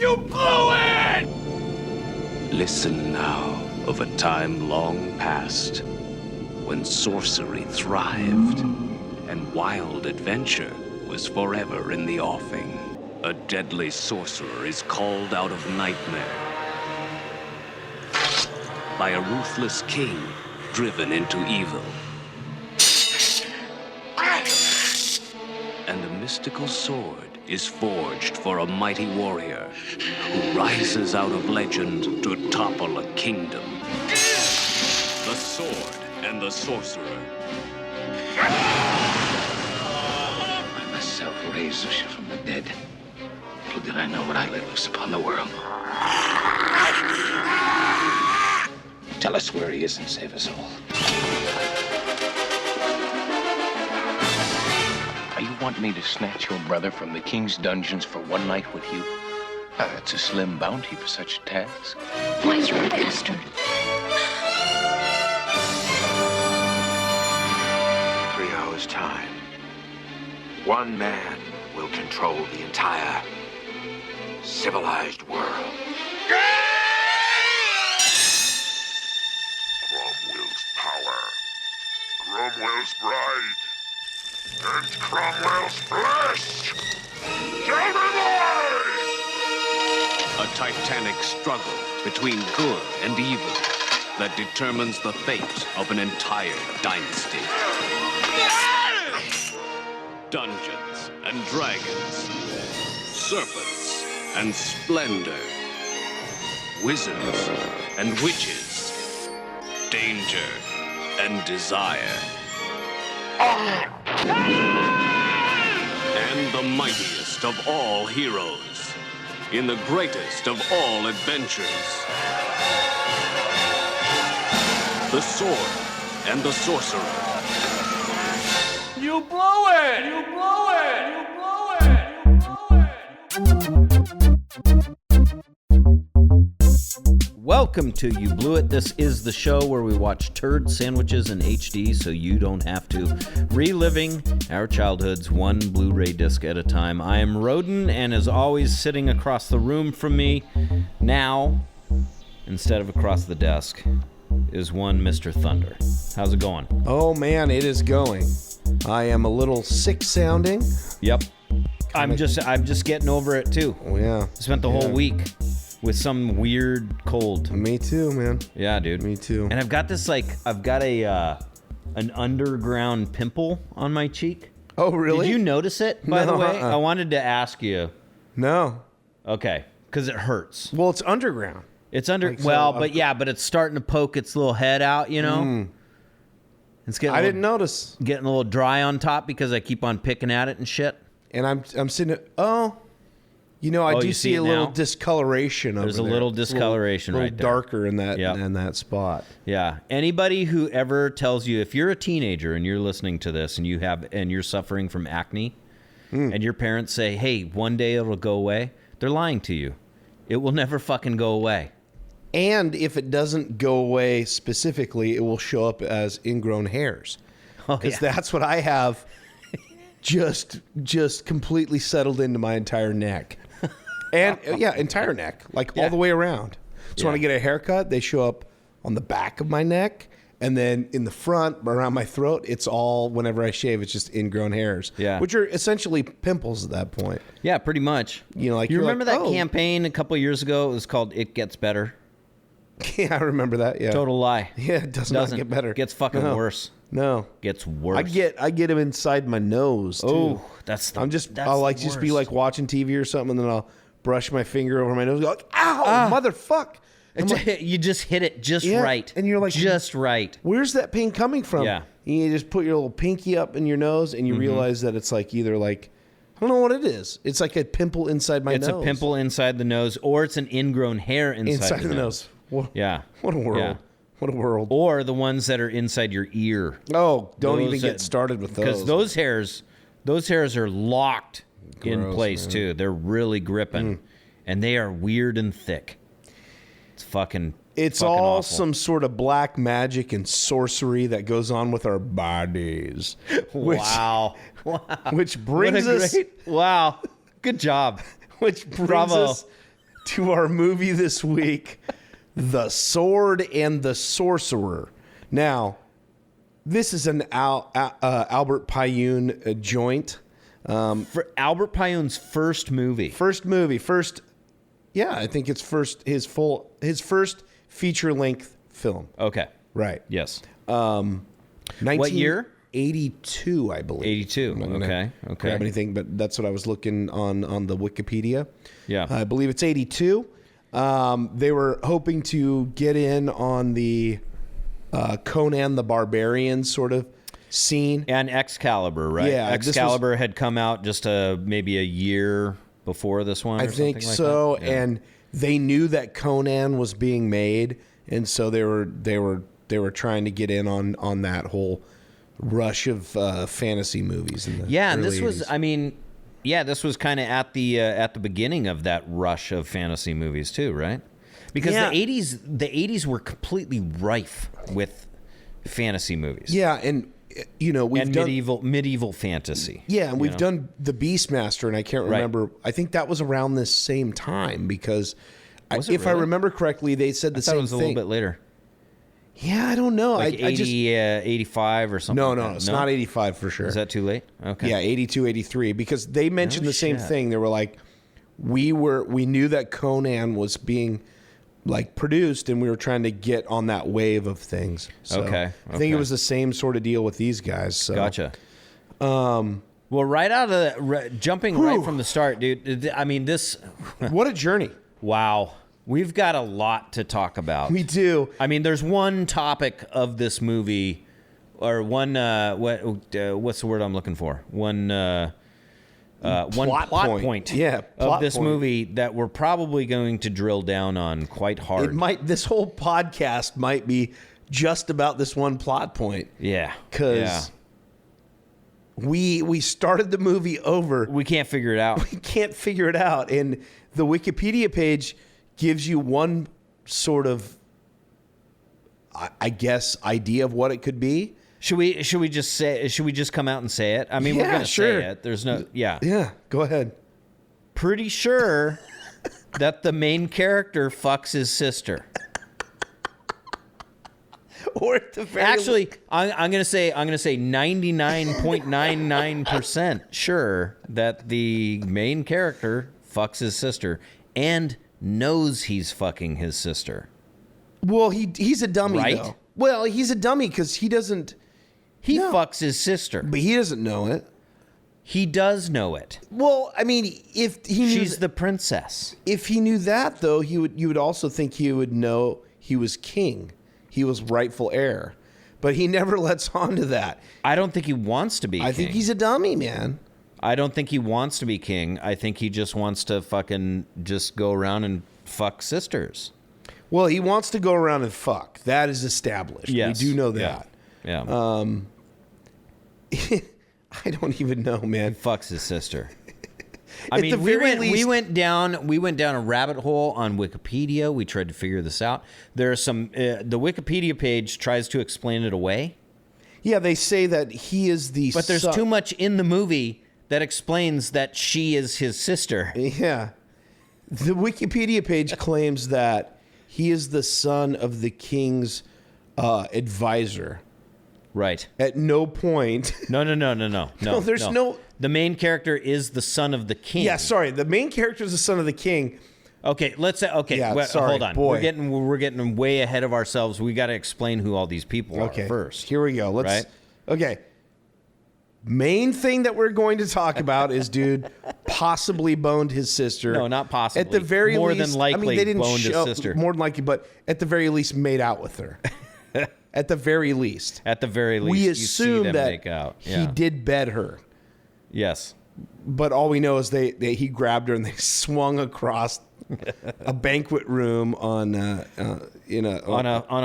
You blew it! Listen now of a time long past when sorcery thrived and wild adventure was forever in the offing. A deadly sorcerer is called out of nightmare by a ruthless king driven into evil. And a mystical sword is forged for a mighty warrior who rises out of legend to topple a kingdom. The Sword and the Sorcerer. I myself raised Zusha from the dead. Little did I know what I let loose upon the world. Tell us where he is and save us all. You want me to snatch your brother from the king's dungeons for one night with you? That's a slim bounty for such a task. Why, you bastard. 3 hours' time. One man will control the entire civilized world. Cromwell's power. Cromwell's bride. And Cromwell's flesh! Tell me why! A titanic struggle between good and evil that determines the fate of an entire dynasty. Dungeons and dragons, serpents and splendor, wizards and witches, danger and desire. And the mightiest of all heroes, in the greatest of all adventures. The Sword and the Sorcerer. You blew it! You blew it! You blew it! You blew it! Welcome to You Blew It. This is the show where we watch turd sandwiches in HD so you don't have to. Reliving our childhoods one Blu-ray disc at a time. I am Roden, and as always, sitting across the room from me now, instead of across the desk, is one Mr. Thunder. How's it going? Oh man, it is going. I am a little sick sounding. Yep. I'm just getting over it too. Oh yeah. Spent the whole week with some weird cold. Me too, man. Yeah, dude. Me too. And I've got this an underground pimple on my cheek. Oh, really? Did you notice it, by the way? Uh-uh. I wanted to ask you. No. Okay, because it hurts. Well, it's underground. It's under, Like, well, so, but it's starting to poke its little head out, you know? It's getting I didn't notice. Getting a little dry on top because I keep on picking at it and shit. And I'm sitting. I do see a little discoloration over there. There's a little discoloration right there. A little there. darker in that spot. Yeah. Anybody who ever tells you, if you're a teenager and you're listening to this and you're suffering from acne, and your parents say, "Hey, one day it'll go away," they're lying to you. It will never fucking go away. And if it doesn't go away specifically, it will show up as ingrown hairs. Because that's what I have. Just completely settled into my entire neck. And entire neck, all the way around. So when I get a haircut, they show up on the back of my neck, and then in the front, around my throat, it's all, whenever I shave, it's just ingrown hairs. Yeah. Which are essentially pimples at that point. Yeah, pretty much. You know, you remember that campaign a couple of years ago? It was called "It Gets Better." Yeah, I remember that. Yeah. Total lie. Yeah, it doesn't get better. Gets fucking worse. No. Gets worse. I get them inside my nose too. Oh, I'll just be like watching TV or something, and then I'll brush my finger over my nose, and go like, "Ow, motherfuck!" You just hit it right, and you're like, just right. Where's that pain coming from? Yeah. And you just put your little pinky up in your nose, and you realize that it's either I don't know what it is. It's like a pimple inside my nose. It's a pimple inside the nose, or it's an ingrown hair inside the nose. What a world. Yeah. What a world. Or the ones that are inside your ear. Oh, don't even get started with those. Because those hairs are locked in place, man. Too. They're really gripping. And they are weird and thick. It's all awful. some sort of black magic and sorcery that goes on with our bodies. Wow. Which brings us... Wow. Good job. Which brings us to our movie this week, The Sword and the Sorcerer. Now, this is an Albert Pyun joint. For Albert Pyun's first movie. Yeah, I think it's his first feature-length film. Okay. Right. Yes. What year? 82, I believe. 82. I'm not gonna Okay. grab anything, but that's what I was looking on the Wikipedia. Yeah. I believe it's 82. They were hoping to get in on the Conan the Barbarian sort of scene. And Excalibur, right? Yeah, Excalibur had come out just maybe a year before this one. I think so, like that. Yeah. and they knew that Conan was being made, and so they were trying to get in on that whole rush of fantasy movies. In the and early this was, 80s. this was kind of at the beginning of that rush of fantasy movies too, right? Because the 80s were completely rife with fantasy movies. Yeah, and we've done medieval fantasy. Yeah, and we've done The Beastmaster, and I can't remember. Right. I think that was around this same time because, if I remember correctly, they said the same thing. It was a little bit later. Yeah, I don't know. Like 85 or something. No, it's not 85 for sure. Is that too late? Okay. Yeah, 82, 83, because they mentioned the same thing. They were like, we knew that Conan was being like produced, and we were trying to get on that wave of things. So okay. I think it was the same sort of deal with these guys. So. Gotcha. Well, right out of jumping right from the start, dude. I mean, this. What a journey! Wow. We've got a lot to talk about. We do. I mean, there's one topic of this movie, or one what's the word I'm looking for? One plot point of this movie that we're probably going to drill down on quite hard. This whole podcast might be just about this one plot point. Yeah. Because we started the movie over. We can't figure it out. We can't figure it out. And the Wikipedia page gives you one sort of, I guess, idea of what it could be. Should we just come out and say it? I mean, we're going to say it. There's no, Yeah, go ahead. Pretty sure that the main character fucks his sister. Or at the very Actually, I'm going to say 99.99% sure that the main character fucks his sister and knows he's fucking his sister. Well, he's a dummy, right? Though. Well, he's a dummy because he doesn't. He fucks his sister, but he doesn't know it. He does know it. Well, I mean, if he knew she's the princess. If he knew that, though, you would also think he would know he was king. He was rightful heir, but he never lets on to that. I don't think he wants to be. I think he's a dummy, man. I don't think he wants to be king. I think he just wants to fucking just go around and fuck sisters. Well, he wants to go around and fuck. That is established. Yes. We do know that. Yeah. I don't even know, man. Fucks his sister. I mean, we went down a rabbit hole on Wikipedia. We tried to figure this out. There are some. The Wikipedia page tries to explain it away. Yeah, they say that he is the. But there's too much in the movie that explains that she is his sister. Yeah, the Wikipedia page claims that he is the son of the king's advisor. Right. At no point. No. No, there's no. The main character is the son of the king. Yeah, sorry. The main character is the son of the king. Okay, let's say. Okay, yeah, sorry, hold on. Boy. We're getting way ahead of ourselves. We got to explain who all these people are first. Here we go. Right? Okay. Main thing that we're going to talk about is dude possibly boned his sister. No, not possibly. At the very more least, than likely, I mean, they didn't boned show, his sister. More than likely, but at the very least, made out with her. At the very least. At the very least, we assume you see them that make out. He did bed her. Yes. But all we know is he grabbed her and they swung across a banquet room on a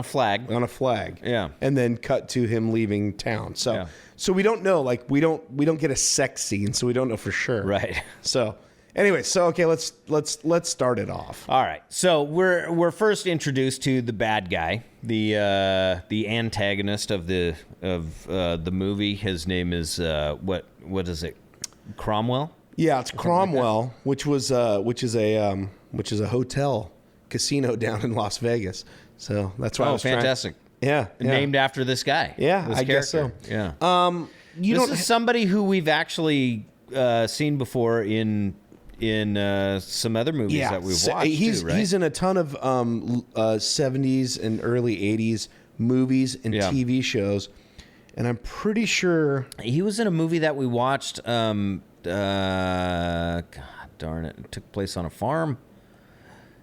flag. On a flag. Yeah. And then cut to him leaving town. So we don't know. Like we don't get a sex scene, so we don't know for sure. Right. So anyway, okay, let's start it off. All right. So we're first introduced to the bad guy, the antagonist of the movie. His name is what is it? Cromwell? Yeah, it's Cromwell, which is a which is a hotel casino down in Las Vegas. So that's why I was fantastic. Yeah, Named after this guy. Yeah, this I guess so. Yeah. This is somebody who we've actually seen before in some other movies that we've watched. He's too, right? he's in a ton of 70s and early 80s movies and TV shows, and I'm pretty sure he was in a movie that we watched. God darn it! It took place on a farm.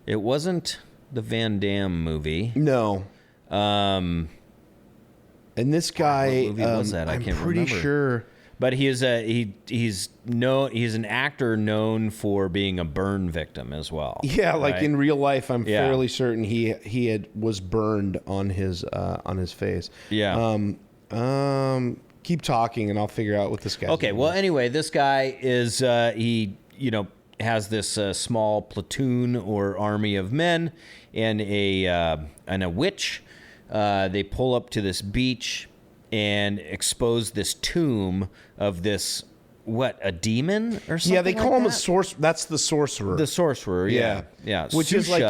It wasn't the Van Damme movie. No. And this guy, what movie was that? I can't remember. I'm pretty sure. But he's an actor known for being a burn victim as well. Yeah, like right? in real life, I'm fairly certain he was burned on his face. Yeah. Keep talking, and I'll figure out what this guy. Okay. Well, anyway, this guy is has this small platoon or army of men and a witch. They pull up to this beach and expose this tomb of this, a demon or something? Yeah, they call him that? a sorcerer. That's the sorcerer. The sorcerer, yeah. Which Susha, is like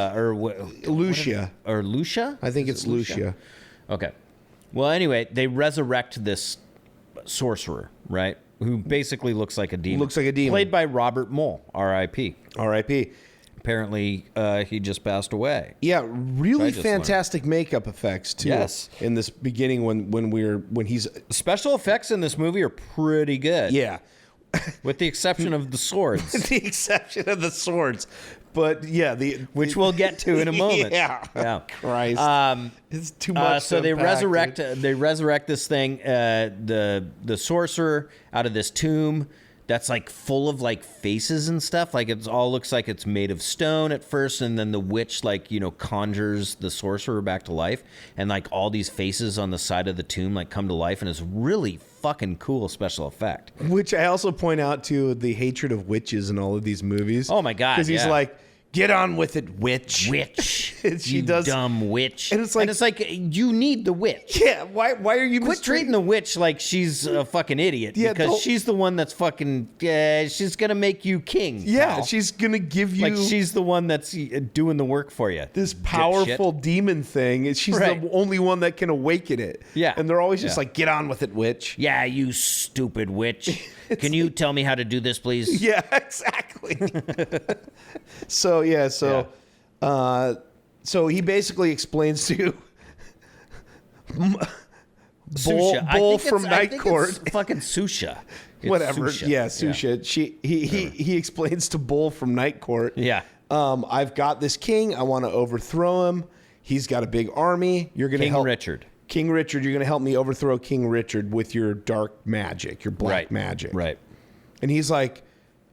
Lucia. Or Lucia? I think it's Lucia. Okay. Well, anyway, they resurrect this sorcerer, right? Who basically looks like a demon. Looks like a demon. Played by Robert Mole, R.I.P. R.I.P. Apparently, he just passed away. Yeah, really fantastic makeup effects too. Yes. In this beginning, when he's special effects in this movie are pretty good. Yeah. With the exception of the swords. The exception of the swords. But yeah, which we'll get to in a moment. Yeah. Christ. It's too much. So they resurrect this thing, the sorcerer out of this tomb that's like full of like faces and stuff. Like it all looks like it's made of stone at first, and then the witch conjures the sorcerer back to life, and like all these faces on the side of the tomb like come to life, and it's really fucking cool special effect. Which I also point out to the hatred of witches in all of these movies. Oh my god! Because he's like, "Get on with it, witch." Witch. She does, dumb witch. And it's like you need the witch. Yeah. Why are you quit treating the witch like she's a fucking idiot? Yeah, because she's the one that's fucking. She's gonna make you king. Yeah, pal. she's gonna give you. Like she's the one that's doing the work for you. This powerful demon thing. She's the only one that can awaken it. Yeah. And they're always just like, "Get on with it, witch." Yeah, you stupid witch. Can you tell me how to do this, please? Yeah, exactly. So he basically explains to Bull from Night Court. Fucking Susha. Whatever. Susha. Yeah, Susha. Yeah. He explains to Bull from Night Court. Yeah. I've got this king. I want to overthrow him. He's got a big army. You're going to help King Richard. You're going to help me overthrow King Richard with your dark magic, your black magic. Right. And he's like,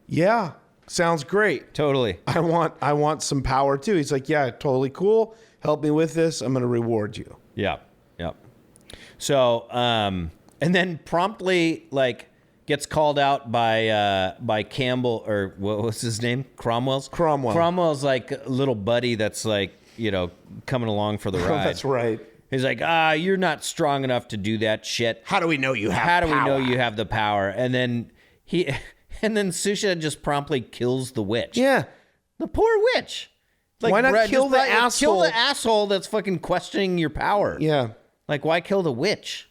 "Yeah, sounds great. Totally. I want some power too." He's like, "Yeah, totally cool. Help me with this. I'm going to reward you." Yeah. Yep. So, and then promptly gets called out by Campbell, or what was his name? Cromwell. Cromwell's like little buddy that's coming along for the ride. That's right. He's like, you're not strong enough to do that shit. How do we know you have How do power? we know you have the power? And then Susha just promptly kills the witch. Yeah. The poor witch. Why not kill the asshole? Kill the asshole that's fucking questioning your power. Yeah. Like, why kill the witch?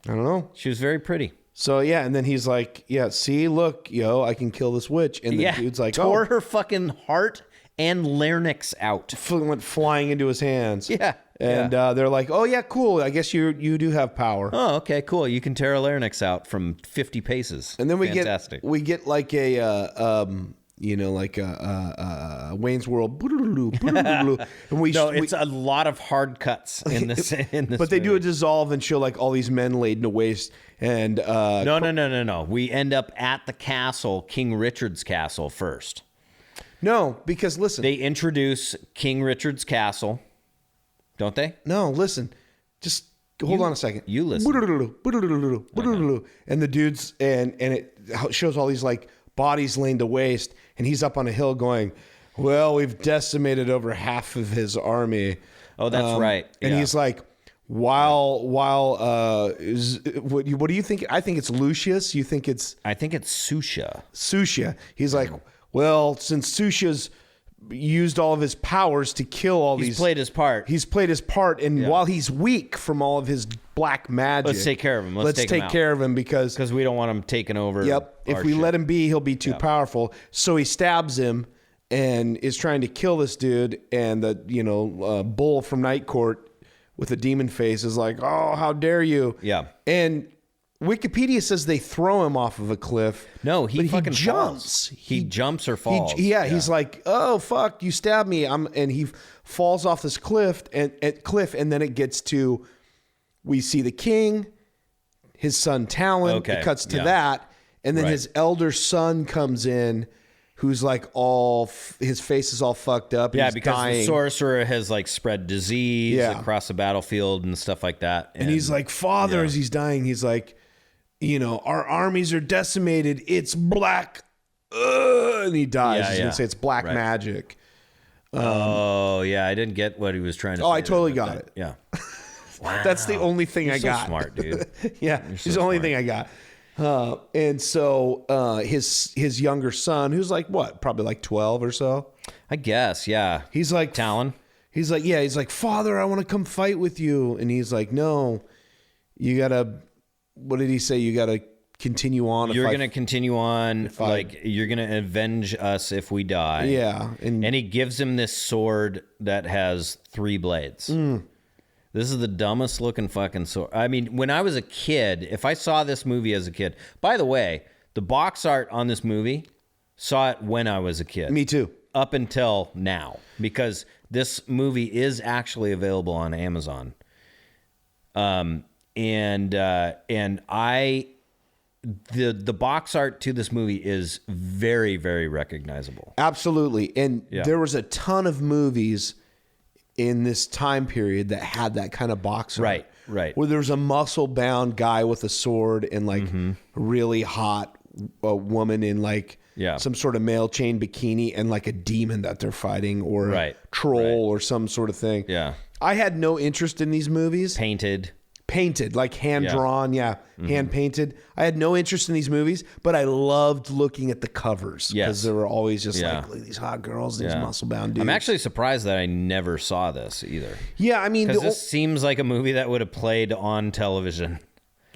I don't know. She was very pretty. So, yeah, and then he's like, "Yeah, see, look, I can kill this witch." And the dude's like, tore her fucking heart and larynx out. Went flying into his hands. Yeah. And they're like, "Oh, yeah, cool. I guess you do have power." Oh, okay, cool. You can tear a larynx out from 50 paces. And then we Fantastic. get like a Wayne's World. And it's a lot of hard cuts in this. But they do a dissolve and show like all these men laid to waste. And no. We end up at the castle, King Richard's castle first. No, because listen, they introduce King Richard's castle, don't they? No, listen, just hold on a second. You listen. And the dudes and it shows all these like bodies laid to waste, and he's up on a hill going, "Well, we've decimated over half of his army." Oh, that's right. And he's like, what do you think? I think it's Lucius. You think it's? I think it's Susha. Susha. He's like, "Well, since Susha's used all of his powers to kill all these. He's played his part. He's played his part, and while he's weak from all of his black magic, Let's take care of him. Let's take care of him because we don't want him taking over. Yep. If we let him be, he'll be too powerful. So he stabs him and is trying to kill this dude. And the bull from Night Court with a demon face is like, "Oh, how dare you!" Yeah. And Wikipedia says they throw him off of a cliff. No, he fucking jumps. Falls. He jumps or falls. He's like, "Oh fuck, you stabbed me!" And he falls off this cliff, and then it gets to, we see the king, his son Talon. Okay, it cuts to that, and then his elder son comes in, who's like his face is all fucked up. Yeah, he's because dying. the sorcerer has like spread disease across the battlefield and stuff like that. And he's like, "Father," as he's dying, he's like, "Our armies are decimated. It's black." And he dies. He's going to say it's black magic. I didn't get what he was trying to say. I totally got it. Yeah. Wow. That's the only thing I got. So smart, dude. It's the only thing I got. And so his younger son, who's like what, probably like 12 or so. I guess, yeah. He's like Talon. He's like, "Father, I want to come fight with you." And he's like, "No, you gotta." What did he say? You gotta continue on. You're gonna continue on. Like you're gonna avenge us if we die. Yeah, and he gives him this sword that has 3 blades. This is the dumbest looking fucking sword. I mean, when I was a kid, if I saw this movie as a kid, by the way, the box art on this movie, saw it when I was a kid. Me too. Up until now, because this movie is actually available on Amazon. The box art to this movie is very, very recognizable. Absolutely. And there was a ton of movies in this time period that had that kind of box art. Right. Where there was a muscle-bound guy with a sword and like a really hot woman in like some sort of male chain bikini and like a demon that they're fighting or a troll or some sort of thing. Yeah. I had no interest in these movies. Painted, like hand-drawn, hand-painted. I had no interest in these movies, but I loved looking at the covers because they were always just like, look at these hot girls, these muscle-bound dudes. I'm actually surprised that I never saw this either. Yeah, I mean... Because this seems like a movie that would have played on television.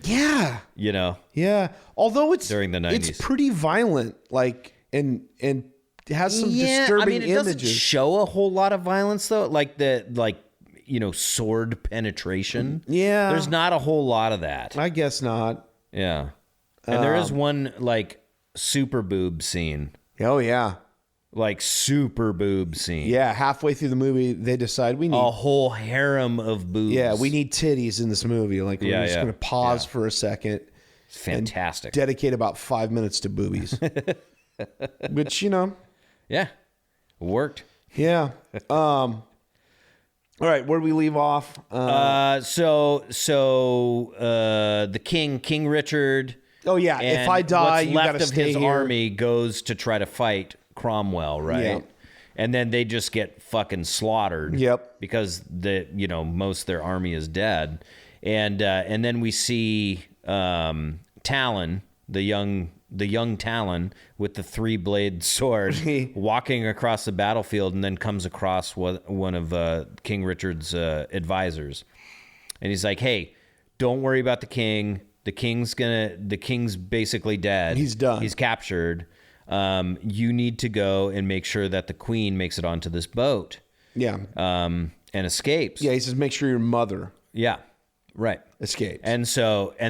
Yeah. Yeah. Although it's... During the 90s. It's pretty violent, like, and it has some disturbing images. It doesn't show a whole lot of violence, though. Sword penetration. Yeah. There's not a whole lot of that. I guess not. Yeah. And there is one, super boob scene. Oh, yeah. Super boob scene. Yeah, halfway through the movie, they decide we need... a whole harem of boobs. Yeah, we need titties in this movie. We're just going to pause for a second. It's fantastic. Dedicate about 5 minutes to boobies. Which, Yeah. Worked. Yeah. All right, where do we leave off? So the King Richard. Oh yeah, if I die, you got to stay his here. army goes to try to fight Cromwell, right? Yeah. And then they just get fucking slaughtered. Yep. Because most of their army is dead, and then we see Talon, the young Talon with the 3-blade sword walking across the battlefield, and then comes across one of King Richard's advisors. And he's like, "Hey, don't worry about the king. The king's basically dead. He's done. He's captured. You need to go and make sure that the queen makes it onto this boat. Yeah. And escapes." Yeah, he says, "Make sure your mother." Yeah. Right. Escapes. And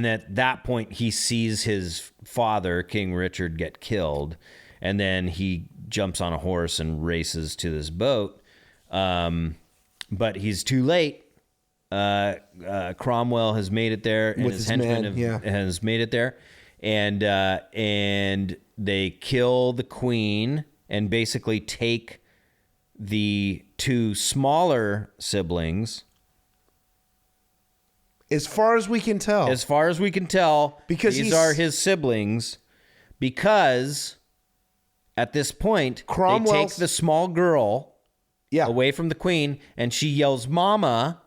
at that point, he sees his father, King Richard, get killed. And then he jumps on a horse and races to this boat. But he's too late. Cromwell has made it there. And With his his henchmen men, has made it there. And they kill the queen and basically take the 2 smaller siblings. As far as we can tell. Because these are his siblings. Because at this point, they take the small girl away from the queen, and she yells, "Mama,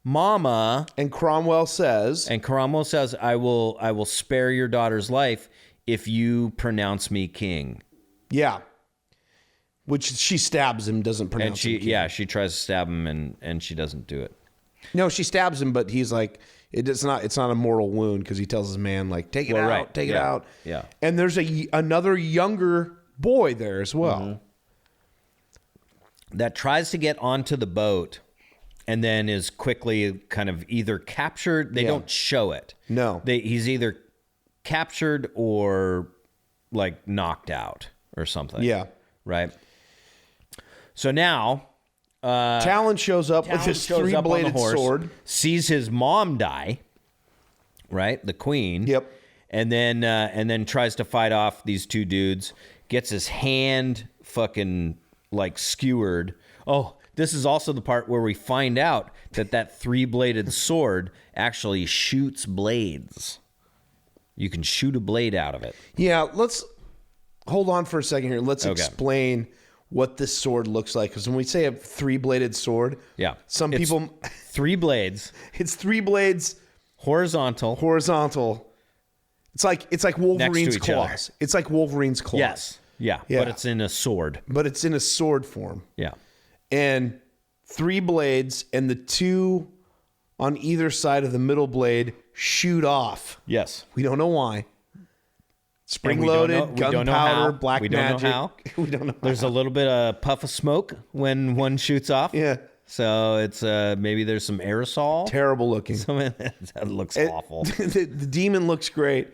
Mama." And Cromwell says, "I will spare your daughter's life if you pronounce me king." Yeah. Which she stabs him, doesn't pronounce And him. she tries to stab him and she doesn't do it. No, she stabs him, but he's like, it's not a mortal wound because he tells his man, like, take it out, take it out. Yeah. And there's another younger boy there as well. That tries to get onto the boat and then is quickly kind of either captured. They don't show it. No. He's either captured or like knocked out or something. Yeah. Right. So now Talon shows up with his three-bladed sword. Sees his mom die. Right, the queen. Yep. And then tries to fight off these two dudes. Gets his hand fucking like skewered. Oh, this is also the part where we find out that three-bladed sword actually shoots blades. You can shoot a blade out of it. Yeah, let's hold on for a second here. Let's explain what this sword looks like. Because when we say a three-bladed sword, some people... 3 blades. It's 3 blades... Horizontal. It's like Wolverine's claws. It's like Wolverine's claws. Yes. Yeah. But it's in a sword. But it's in a sword form. Yeah. And 3 blades, and the 2 on either side of the middle blade shoot off. Yes. We don't know why. Spring-loaded, gunpowder, black magic. We don't know how. We don't know. There's a little bit of puff of smoke when one shoots off. Yeah. So it's maybe there's some aerosol. Terrible looking. That looks awful. The demon looks great.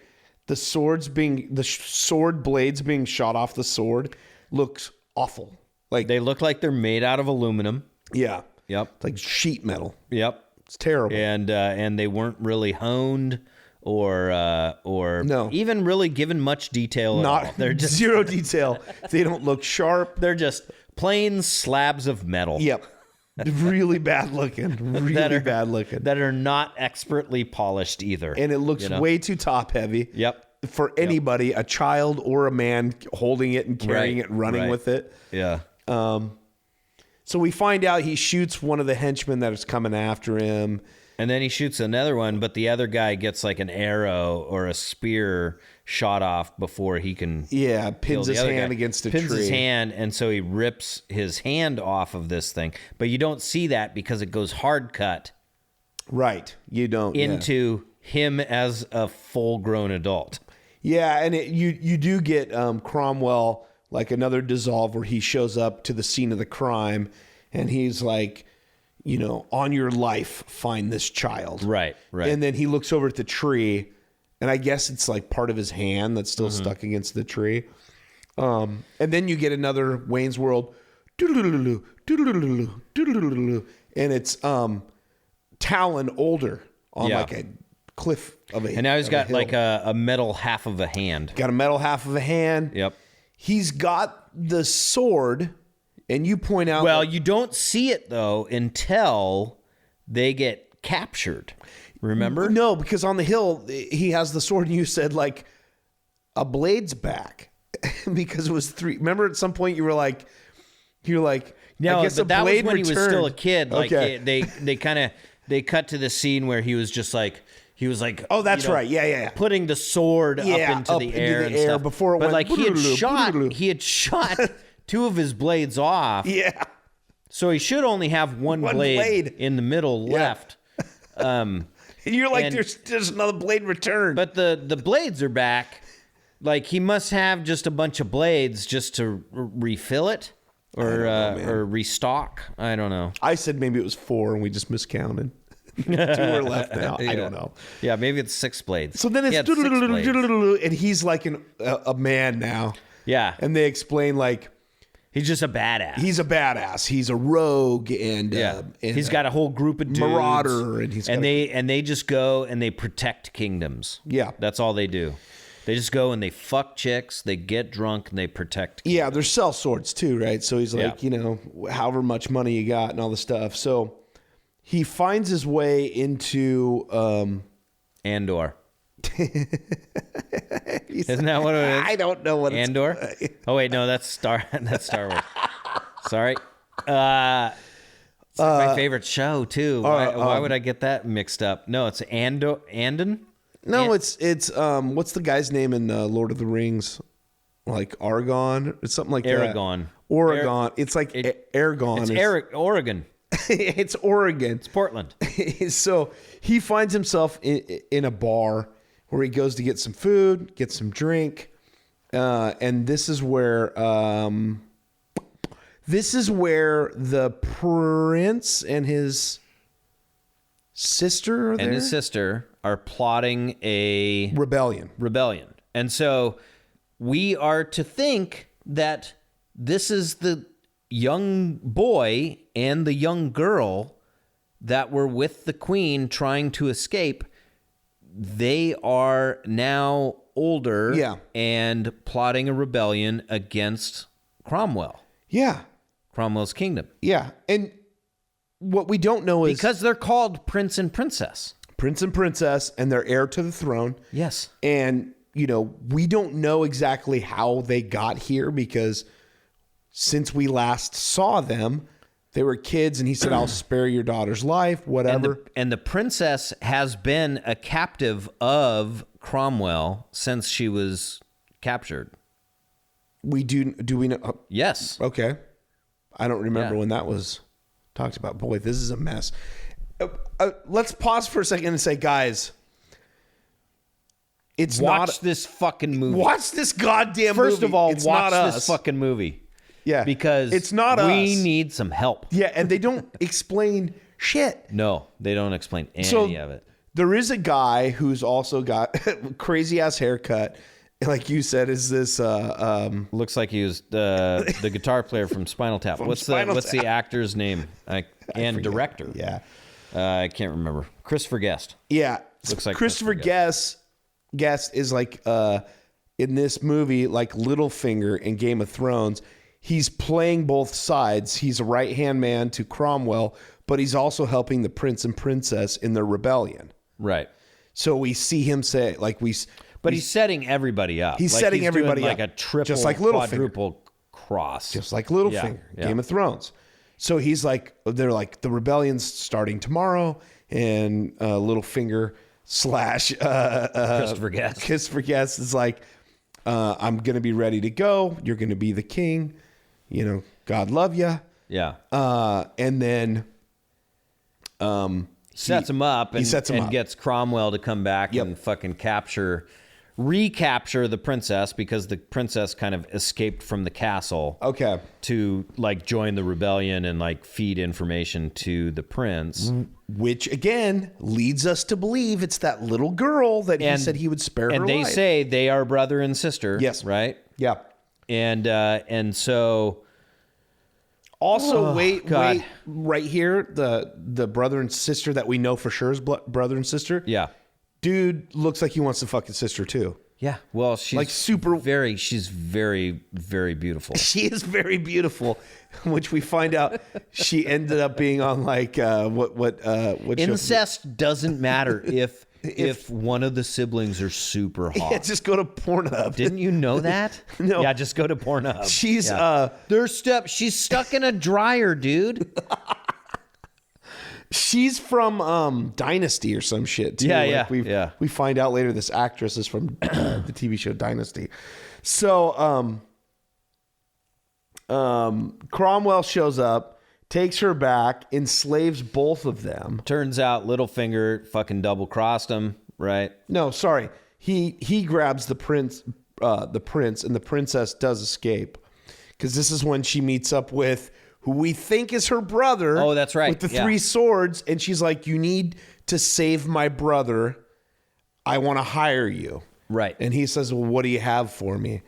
The sword blades being shot off the sword looks awful. Like they look like they're made out of aluminum. Yeah. Yep. Like sheet metal. Yep. It's terrible. And they weren't really honed or no. even really given much detail at all. They're just zero detail. They don't look sharp. They're just plain slabs of metal. Yep. Really bad looking. Bad looking. That are not expertly polished either. And it looks way too top heavy. Yep. For anybody, a child or a man holding it and carrying it and running with it. Yeah. So we find out he shoots one of the henchmen that is coming after him. And then he shoots another one, but the other guy gets like an arrow or a spear shot off before he can. Yeah, pins his hand against a tree. Pins his hand, and so he rips his hand off of this thing. But you don't see that because it goes hard cut. Right, you don't. Into him as a full-grown adult. Yeah, and you do get Cromwell, like another dissolve where he shows up to the scene of the crime, and he's like, you know, on your life, find this child. Right. And then he looks over at the tree, and I guess it's like part of his hand that's still stuck against the tree. And then you get another Wayne's World, and it's Talon older on like a cliff of a hill. And now he's got like a metal half of a hand. Got a metal half of a hand. Yep. He's got the sword. And you point out... Well, you don't see it, though, until they get captured. Remember? No, because on the hill, he has the sword, and you said, like, a blade's back. Because it was 3... Remember at some point you were like... No, I guess but that was when he was still a kid. Like, okay. They cut to the scene where he was just like... He was like, oh, that's right. Yeah. Putting the sword up into the air and stuff. Before it but went... like he had shot 2 of his blades off. Yeah. So he should only have one blade in the middle left. And you're like, there's another blade returned. But the blades are back. Like, he must have just a bunch of blades just to refill it or restock. I don't know. I said maybe it was 4 and we just miscounted. 2 are left now. I don't know. Yeah, maybe it's 6 blades. So then it's and he's like a man now. Yeah. And they explain like he's just a badass. He's a badass. He's a rogue and he's got a whole group of dudes. Marauder and they just go and they protect kingdoms. Yeah. That's all they do. They just go and they fuck chicks, they get drunk, and they protect kingdoms. Yeah, they sell swords too, right? So he's like, you know, however much money you got and all the stuff. So he finds his way into Andor. Isn't that what it is? I don't know what Andor? Oh wait, no, that's Star Wars. Sorry. It's like my favorite show too. Why would I get that mixed up? No, it's Andon? No, it's what's the guy's name in Lord of the Rings? like Argonne or something like Aragon. that. Oregon. It's like Aragon. It's Oregon. It's Oregon. It's Portland. So he finds himself in a bar where he goes to get some food, get some drink, and this is where the prince and his sister are there? And his sister are plotting a rebellion. And so we are to think that this is the young boy and the young girl that were with the queen trying to escape. They are now older and plotting a rebellion against Cromwell. Yeah. Cromwell's kingdom. Yeah. And what we don't know is... Because they're called Prince and Princess. Prince and Princess, and they're heir to the throne. Yes. And, you know, we don't know exactly how they got here because since we last saw them, they were kids, and he said, I'll spare your daughter's life, whatever. And the princess has been a captive of Cromwell since she was captured. Do we know? Yes. Okay. I don't remember when that was talked about. Boy, this is a mess. Let's pause for a second and say, guys, watch this fucking movie. Watch this goddamn movie. First of all, it's watch not this us. fucking movie. Yeah. Because it's not us. We need some help. Yeah, and they don't explain shit. No, they don't explain any of it. There is a guy who's also got crazy ass haircut. Like you said, is this looks like he was the guitar player from Spinal Tap. What's the actor's name? And director? Yeah. I can't remember. Christopher Guest. Yeah. Looks like Christopher Guest is like in this movie like Littlefinger in Game of Thrones. He's playing both sides. He's a right-hand man to Cromwell, but he's also helping the prince and princess in their rebellion. Right. So we see him say, like But he's setting everybody up. He's setting everybody doing up. Like a triple, just like Littlefinger. quadruple cross. Just like Littlefinger, Game of Thrones. So he's like, they're like, the rebellion's starting tomorrow, and Littlefinger / Christopher Guest is like, I'm going to be ready to go. You're going to be the king. You know, God love you. Yeah. And then sets him up and up. Gets Cromwell to come back and fucking recapture the princess, because the princess kind of escaped from the castle. Okay. To like join the rebellion and like feed information to the prince. Which again leads us to believe it's that little girl that he said he would spare her life. And they say they are brother and sister. Yes. Right? Yeah. And so also wait right here, the brother and sister that we know for sure is brother and sister. Yeah. Dude looks like he wants to fuck his sister too. Yeah. Well, she's like she's very, very beautiful. She is very beautiful, which we find out she ended up being on like what incest doesn't matter if one of the siblings are super hot. Yeah, just go to Pornhub. Didn't you know that? No. Yeah, just go to Pornhub. She's stuck in a dryer, dude. She's from Dynasty or some shit too. Yeah, We find out later this actress is from the TV show Dynasty. So Cromwell shows up, takes her back, enslaves both of them. Turns out Littlefinger fucking double-crossed him, right? No, sorry. He grabs the prince, and the princess does escape. Because this is when she meets up with who we think is her brother. Oh, that's right. With the 3 swords. And she's like, you need to save my brother. I want to hire you. Right. And he says, well, what do you have for me?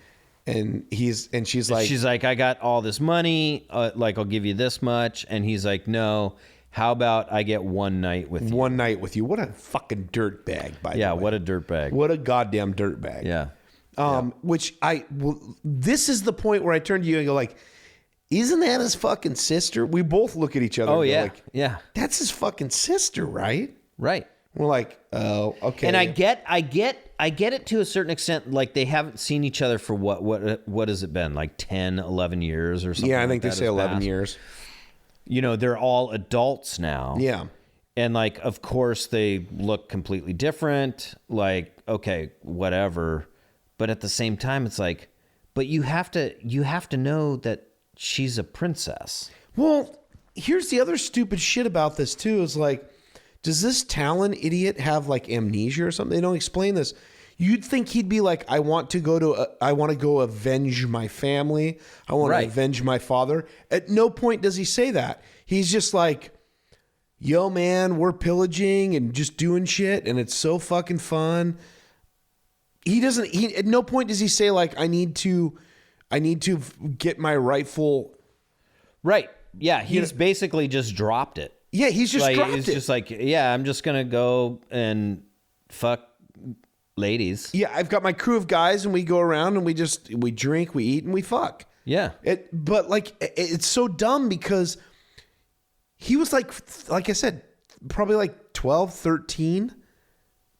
And she's like, I got all this money. Like, I'll give you this much. And he's like, no, how about I get one night with you? One night with you. What a fucking dirtbag, by the way. Yeah, what a dirtbag. What a goddamn dirtbag. Yeah. This is the point where I turn to you and go like, isn't that his fucking sister? We both look at each other. Oh, and go yeah. like, yeah. That's his fucking sister, right? Right. We're like, oh, okay. And I get it to a certain extent. Like, they haven't seen each other for what has it been? Like 10, 11 years or something. Yeah, I think like they say 11 years. You know, they're all adults now. Yeah. And like, of course, they look completely different. Like, okay, whatever. But at the same time, it's like, but you have to know that she's a princess. Well, here's the other stupid shit about this too. Is like, does this Talon idiot have like amnesia or something? They don't explain this. You'd think he'd be like, I want to go avenge my family. I want to avenge my father. At no point does he say that. He's just like, yo, man, we're pillaging and just doing shit, and it's so fucking fun. At no point does he say like, I need to get my rightful. Right. Yeah. He's basically just dropped it. Yeah. He's just dropped it. He's just like, yeah, I'm just going to go and fuck ladies. Yeah. I've got my crew of guys, and we go around and we drink, we eat, and we fuck. Yeah. But like, it's so dumb because he was like I said, probably like 12, 13.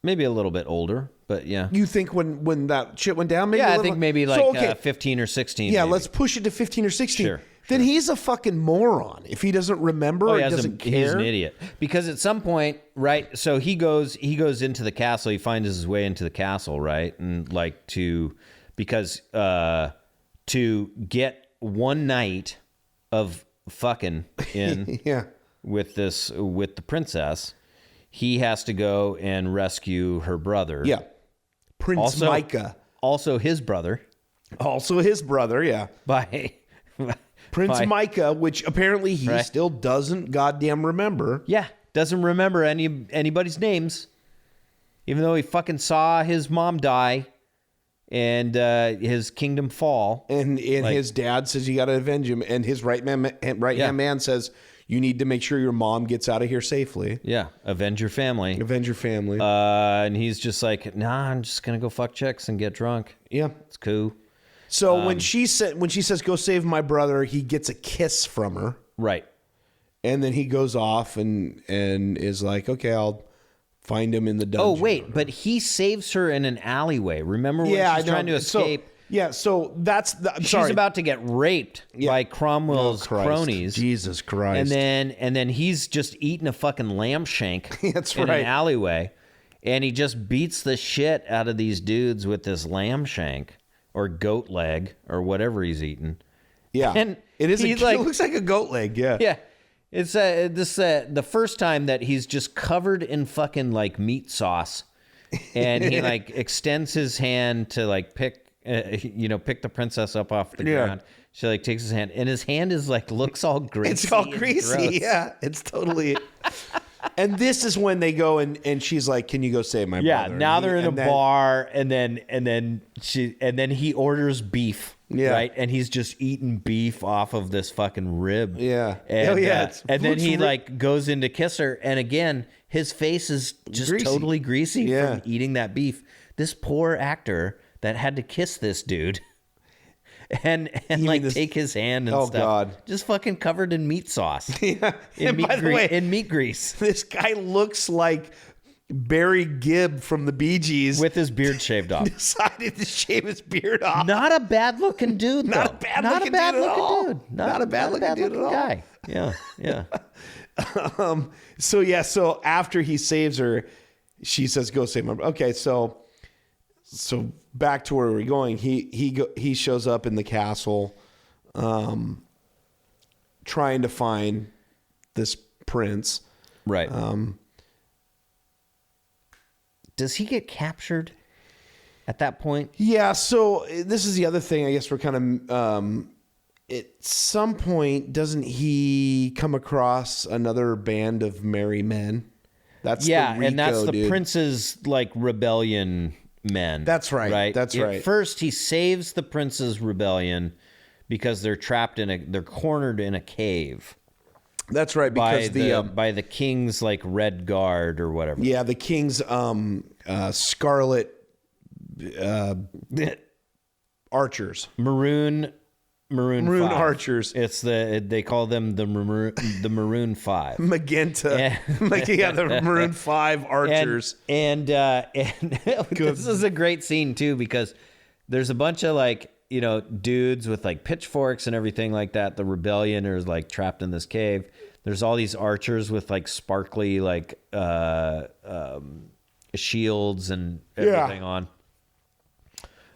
Maybe a little bit older, but yeah. You think when that shit went down? Maybe I think maybe like 15 or 16. Yeah, maybe. let's push it to 15 or 16. Sure. Then he's a fucking moron if he doesn't remember or doesn't care. He's an idiot. Because at some point, right, so he goes into the castle, he finds his way into the castle, right? And like to get one night of fucking in with the princess, he has to go and rescue her brother. Yeah. Prince Micah. Also his brother. Yeah. By Prince Micah, which apparently he still doesn't goddamn remember. Yeah, doesn't remember anybody's names, even though he fucking saw his mom die and his kingdom fall. And his dad says you got to avenge him, and his right-hand man says you need to make sure your mom gets out of here safely. Yeah, avenge your family. And he's just like, nah, I'm just gonna go fuck chicks and get drunk. Yeah, it's cool. So when she says go save my brother, he gets a kiss from her. Right. And then he goes off and is like, okay, I'll find him in the dungeon. Oh, wait, but he saves her in an alleyway. Remember when she's trying to escape? So that's She's about to get raped by Cromwell's cronies. Jesus Christ. And then he's just eating a fucking lamb shank That's in right. an alleyway. And he just beats the shit out of these dudes with this lamb shank or goat leg or whatever he's eating. Yeah. And it looks like a goat leg, yeah. Yeah. It's the first time that he's just covered in fucking like meat sauce, and he like extends his hand to like pick the princess up off the ground. She like takes his hand, and his hand is like looks all greasy. It's all greasy, yeah. It's totally. And this is when they go and she's like, "Can you go save my brother?" Yeah. Now they're in a bar, and then he orders beef. Yeah. Right. And he's just eating beef off of this fucking rib. Yeah. And, and then he like goes in to kiss her. And again, his face is just totally greasy from eating that beef. This poor actor that had to kiss this dude and take his hand and stuff. God. Just fucking covered in meat sauce. Yeah. In meat grease. This guy looks like Barry Gibb from the Bee Gees with his beard shaved off. Decided to shave his beard off. Not a bad looking dude, though. Not a bad looking dude. Not a bad looking dude at all. Guy. Yeah. So after he saves her, she says, "Go save my." Okay, so back to where we're going. He shows up in the castle, trying to find this prince. Right. Does he get captured at that point? Yeah, so this is the other thing. I guess we're kind of... at some point, doesn't he come across another band of merry men? That's the Rico, and that's the dude. prince's, like, rebellion men. That's right. Right? That's right. First, he saves the prince's rebellion because they're they're cornered in a cave. That's right, because by the king's like red guard or whatever. Yeah, the king's scarlet archers, maroon 5. archers. It's they call them the maroon 5. Magenta. The maroon 5 archers. And this is a great scene too, because there's a bunch of like, dudes with like pitchforks and everything like that. The rebellion is like trapped in this cave. There's all these archers with like sparkly like shields and everything on.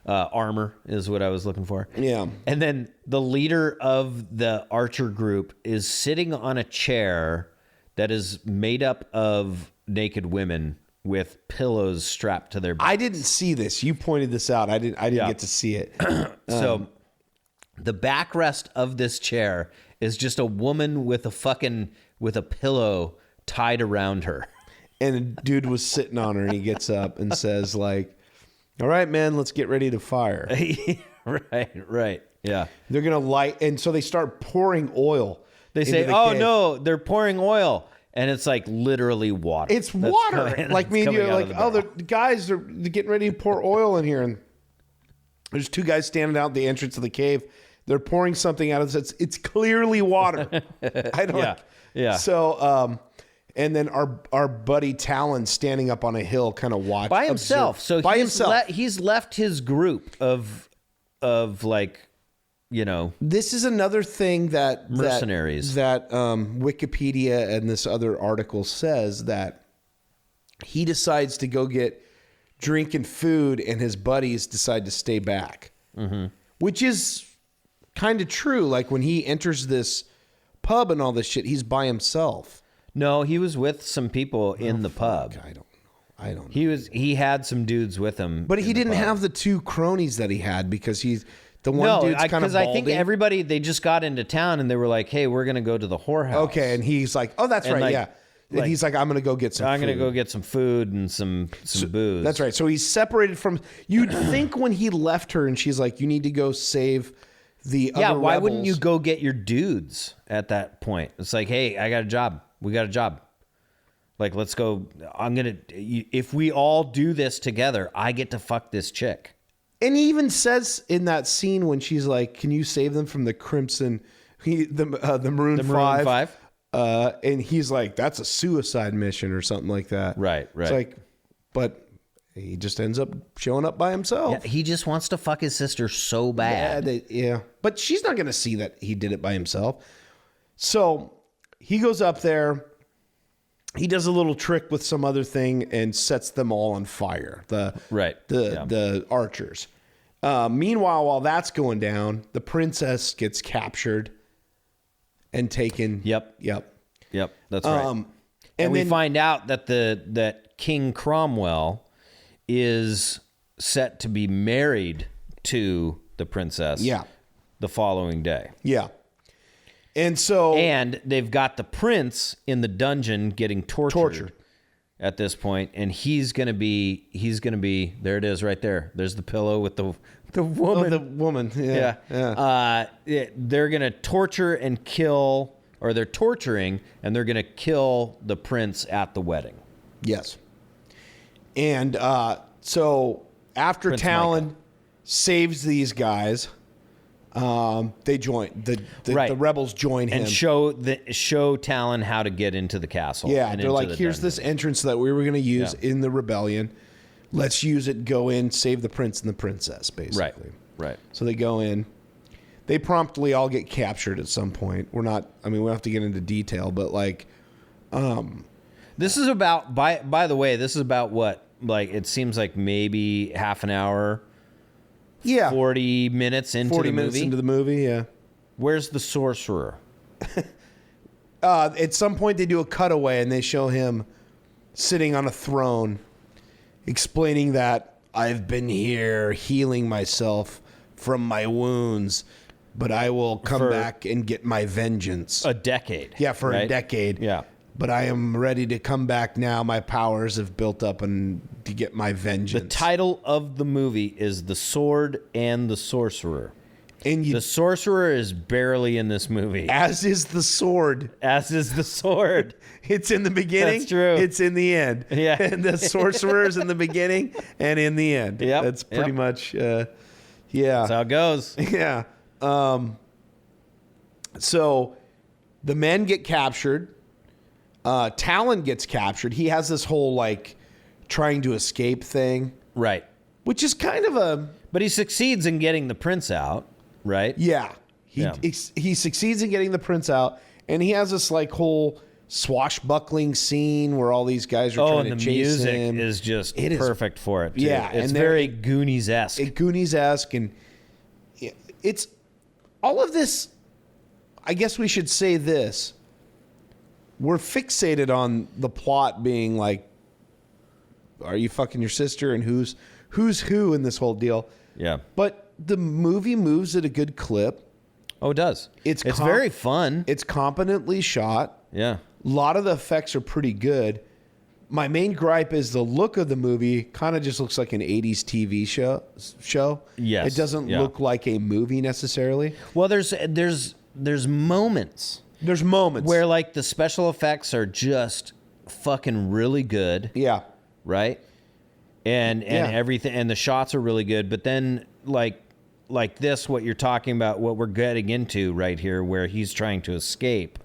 armor is what I was looking for. Yeah. And then the leader of the archer group is sitting on a chair that is made up of naked women with pillows strapped to their backs. I didn't see this. You pointed this out. I didn't get to see it. So the backrest of this chair is just a woman with a pillow tied around her. And a dude was sitting on her, and he gets up and says, like, all right, man, let's get ready to fire. Right. Yeah. They're going to light. And so they start pouring oil. They say, oh, no, they're pouring oil. And it's like literally water. It's water. Like me and you are like, oh, the guys are getting ready to pour oil in here. And there's two guys standing out the entrance of the cave. They're pouring something out of this. It's clearly water. I don't. Yeah. So, and then our buddy Talon standing up on a hill, kind of watching by himself. So by himself, he's left his group of like, you know, this is another thing that mercenaries that Wikipedia and this other article says that he decides to go get drink and food, and his buddies decide to stay back, which is kind of true. Like when he enters this pub and all this shit, he's by himself. No, he was with some people in the pub. I don't know. He had some dudes with him. But he didn't have the two cronies that he had because he's the one dude's kind of balding. I think everybody, they just got into town and they were like, hey, we're going to go to the whorehouse. Okay, and he's like, oh, that's right, yeah. And he's like, I'm going to go get some food. I'm going to go get some food and some booze. That's right. So he's separated from... You'd think when he left her and she's like, you need to go save the other rebels. Why wouldn't you go get your dudes at that point? It's like, hey, I got a job. We got a job. Like, let's go. If we all do this together, I get to fuck this chick. And he even says in that scene when she's like, can you save them from the Crimson, the Maroon 5? And he's like, that's a suicide mission or something like that. Right. It's like, but he just ends up showing up by himself. Yeah, he just wants to fuck his sister so bad. Yeah. But she's not going to see that he did it by himself. So he goes up there. He does a little trick with some other thing and sets them all on fire. The archers. Meanwhile, while that's going down, the princess gets captured and taken. Yep. That's right. And we find out that that King Cromwell is set to be married to the princess. Yeah. The following day. Yeah. And they've got the prince in the dungeon getting tortured at this point, and he's gonna be there. It is right there. There's the pillow with the woman. Oh, the woman. Yeah. They're gonna torture and kill, or they're torturing and they're gonna kill the prince at the wedding. Yes. And so after Prince Talon Michael saves these guys. They join the rebels join him and show Talon how to get into the castle. Yeah, they're like, here's this entrance that we were going to use in the rebellion. Let's use it. Go in, save the prince and the princess, basically. Right. So they go in. They promptly all get captured at some point. We don't have to get into detail, but like, this is about. By the way, this is about what? Like, it seems like maybe half an hour. Yeah, 40 minutes into the movie. Yeah. Where's the sorcerer? At some point, they do a cutaway and they show him sitting on a throne, explaining that I've been here healing myself from my wounds, but I will come back and get my vengeance. A decade. Yeah, for a decade. Yeah. But I am ready to come back now. My powers have built up and to get my vengeance. The title of the movie is The Sword and the Sorcerer. And the sorcerer is barely in this movie. As is the sword. As is the sword. It's in the beginning. That's true. It's in the end. Yeah. And the sorcerer is in the beginning and in the end. Yep. That's pretty much, yeah. That's how it goes. Yeah. So the men get captured. Talon gets captured. He has this whole like trying to escape thing. Right. Which is kind of a... But he succeeds in getting the prince out, right? Yeah. He succeeds in getting the prince out, and he has this like whole swashbuckling scene where all these guys are trying and to the chase music him. is just It is- perfect for it. Too. Yeah, it's and very Goonies-esque. Goonies-esque, and it's all of this. I guess we should say this. We're fixated on the plot being like, are you fucking your sister, and who's who in this whole deal? Yeah. But the movie moves at a good clip. Oh, it does. It's com- very fun. It's competently shot. Yeah. A lot of the effects are pretty good. My main gripe is the look of the movie kind of just looks like an 80s TV show. Yes, It doesn't yeah. look like a movie necessarily. Well, there's moments There's moments where like the special effects are just fucking really good, yeah. right? And Yeah. everything, and the shots are really good. But then like this, what you're talking about, what we're getting into right here, where he's trying to escape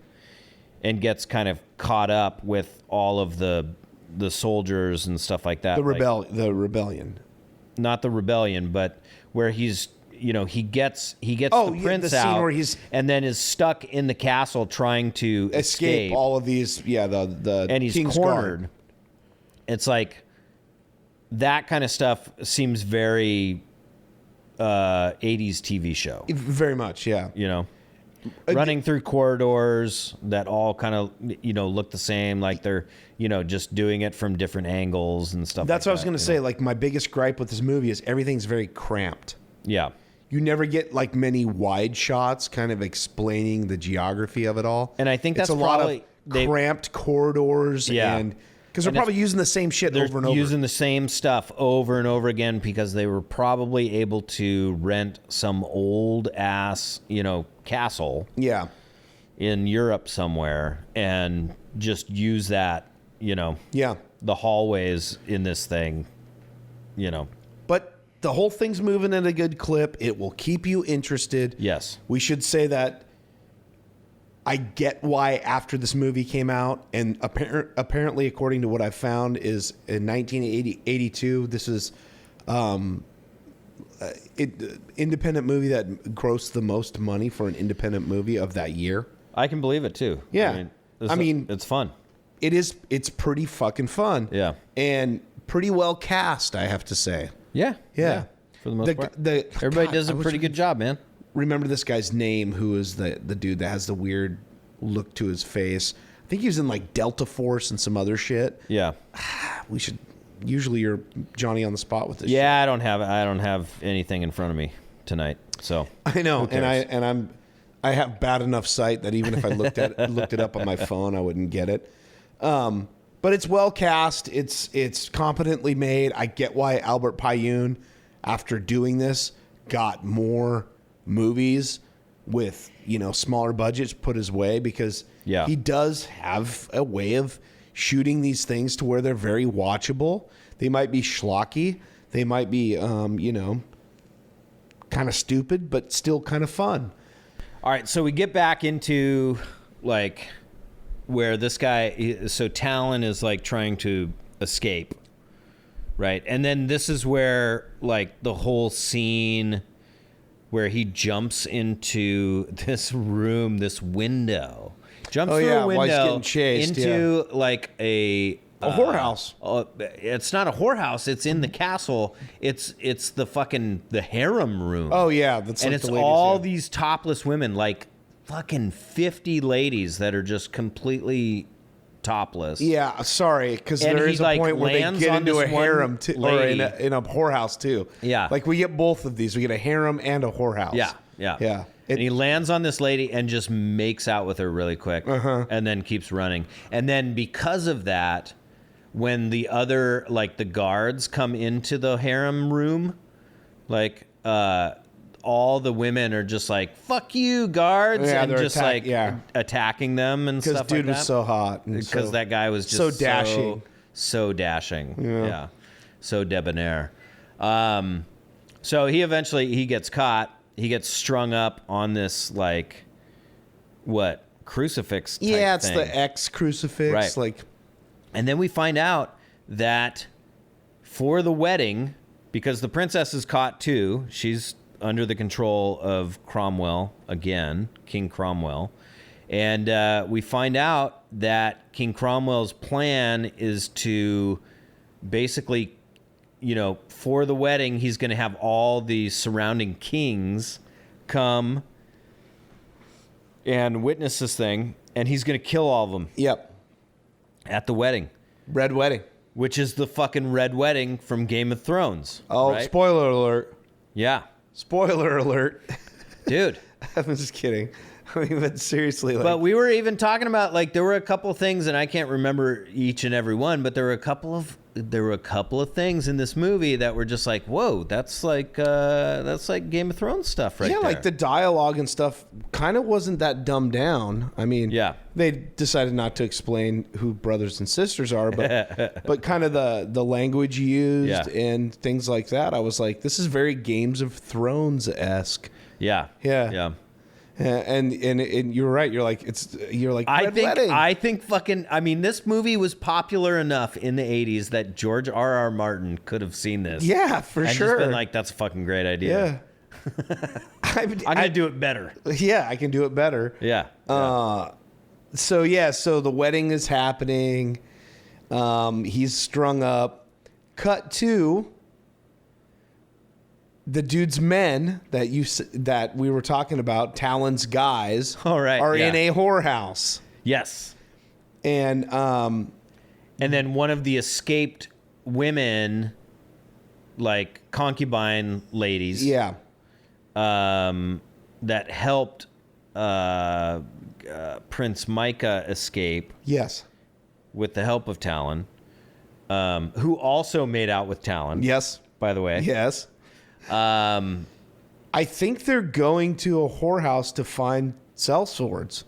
and gets kind of caught up with all of the soldiers and stuff like that. The Like, rebellion. not the rebellion, but where he's, he gets Oh, the yeah, prince the scene out where he's- and then is stuck in the castle trying to Escape all of these. Yeah, the and he's King's cornered. Guard. It's like that kind of stuff seems very 80s TV show. Very much, yeah. Running through corridors that all kind of look the same, like they're just doing it from different angles and stuff. That's like what I was that, going to say. Like, my biggest gripe with this movie is everything's very cramped. Yeah. You never get like many wide shots kind of explaining the geography of it all. And I think it's that's a lot probably- of cramped corridors. Yeah. And because they're And probably using the same shit They're over and over. using the same stuff over and over again because they were probably able to rent some old ass, castle Yeah. in Europe somewhere and just use that, Yeah. the hallways in this thing, But the whole thing's moving at a good clip. It will keep you interested. Yes. We should say that I get why after this movie came out, and apparently, according to what I found, is in 1982, this is independent movie that grossed the most money for an independent movie of that year. I can believe it too. Yeah. I mean, it's fun. It's pretty fucking fun. Yeah. And pretty well cast, I have to say. Yeah. Yeah. For the most part. Everybody does a pretty good job, man. Remember this guy's name, who is the dude that has the weird look to his face. I think he was in like Delta Force and some other shit. Yeah. We should. Usually you're Johnny on the spot with this. Yeah, I don't have anything in front of me tonight. So shit. I know, who cares? and I have bad enough sight that even if I looked it up on my phone, I wouldn't get it. But it's well cast. It's competently made. I get why Albert Pyun, after doing this, got more movies with smaller budgets put his way, because he does have a way of shooting these things to where they're very watchable. They might be schlocky, they might be kind of stupid, but still kind of fun. All right, so we get back into like where this guy, so Talon is like trying to escape, right? And then this is where like the whole scene where he jumps into this room, this window, jumps through a while he's window getting chased, into like a whorehouse. It's not a whorehouse. It's in the castle. It's the harem room. Oh yeah, that's and like it's the ladies, all yeah. these topless women, like fucking 50 ladies that are just completely topless. Yeah, sorry, because And there he, is a like, point where they lands get on into this a one harem too, or lady. in a whorehouse too. Yeah. like we get both of these. We get a harem and a whorehouse. Yeah. And he lands on this lady and just makes out with her really quick, and then keeps running. And then because of that, when the other, like the guards come into the harem room, like all the women are just like, "Fuck you, guards," Yeah, and they're just like yeah. attacking them and because stuff dude like that. was so hot. and Because so- that guy was just so dashing. so dashing. Yeah. So debonair. So he eventually gets caught. He gets strung up on this like crucifix type Yeah, it's thing. the X crucifix. Right. Like, And then we find out that for the wedding, because the princess is caught too, she's under the control of Cromwell again, King Cromwell. And we find out that King Cromwell's plan is to basically, for the wedding, he's going to have all the surrounding kings come and witness this thing, and he's going to kill all of them. Yep. At the wedding. Red wedding. Which is the fucking Red Wedding from Game of Thrones. Oh, right? Spoiler alert. Yeah. Spoiler alert. Dude. I'm just kidding. I mean, but seriously. But we were even talking about, there were a couple of things, and I can't remember each and every one, but there were a couple of things in this movie that were just like, whoa, that's like Game of Thrones stuff right there. Yeah, like the dialogue and stuff kind of wasn't that dumbed down. I mean, they decided not to explain who brothers and sisters are, but kind of the language used and things like that. I was like, this is very Games of Thrones-esque. Yeah. And you're right. You're like I think this movie was popular enough in the 80s that George R.R. Martin could have seen this. Yeah, for and sure. Just been like, that's a fucking great idea. Yeah. I'm gonna do it better. Yeah, I can do it better. Yeah. So the wedding is happening. He's strung up. Cut to the dude's men that we were talking about, Talon's guys, are in a whorehouse. Yes. And then one of the escaped women, like concubine ladies, that helped Prince Micah escape. Yes. With the help of Talon, who also made out with Talon. Yes. By the way. Yes. I think they're going to a whorehouse to find sellswords,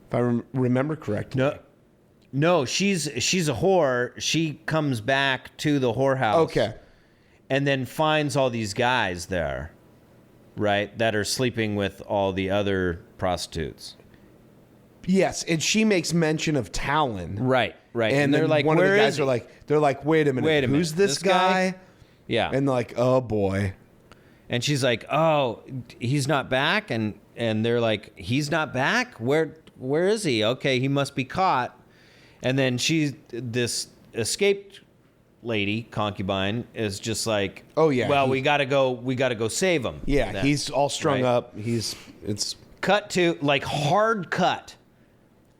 if I remember correctly. No, she's a whore. She comes back to the whorehouse. Okay. And then finds all these guys there, right, that are sleeping with all the other prostitutes. Yes, and she makes mention of Talon. Right. And they're like, one of the guys are like, wait a minute, who's this guy? Yeah. And they're like, oh boy. And she's like, oh, he's not back? And they're like, he's not back? Where is he? Okay, he must be caught. And then this escaped lady, concubine, is just like, oh yeah, well, we gotta go save him. Yeah, then. He's all strung up. It's cut to, like, hard cut.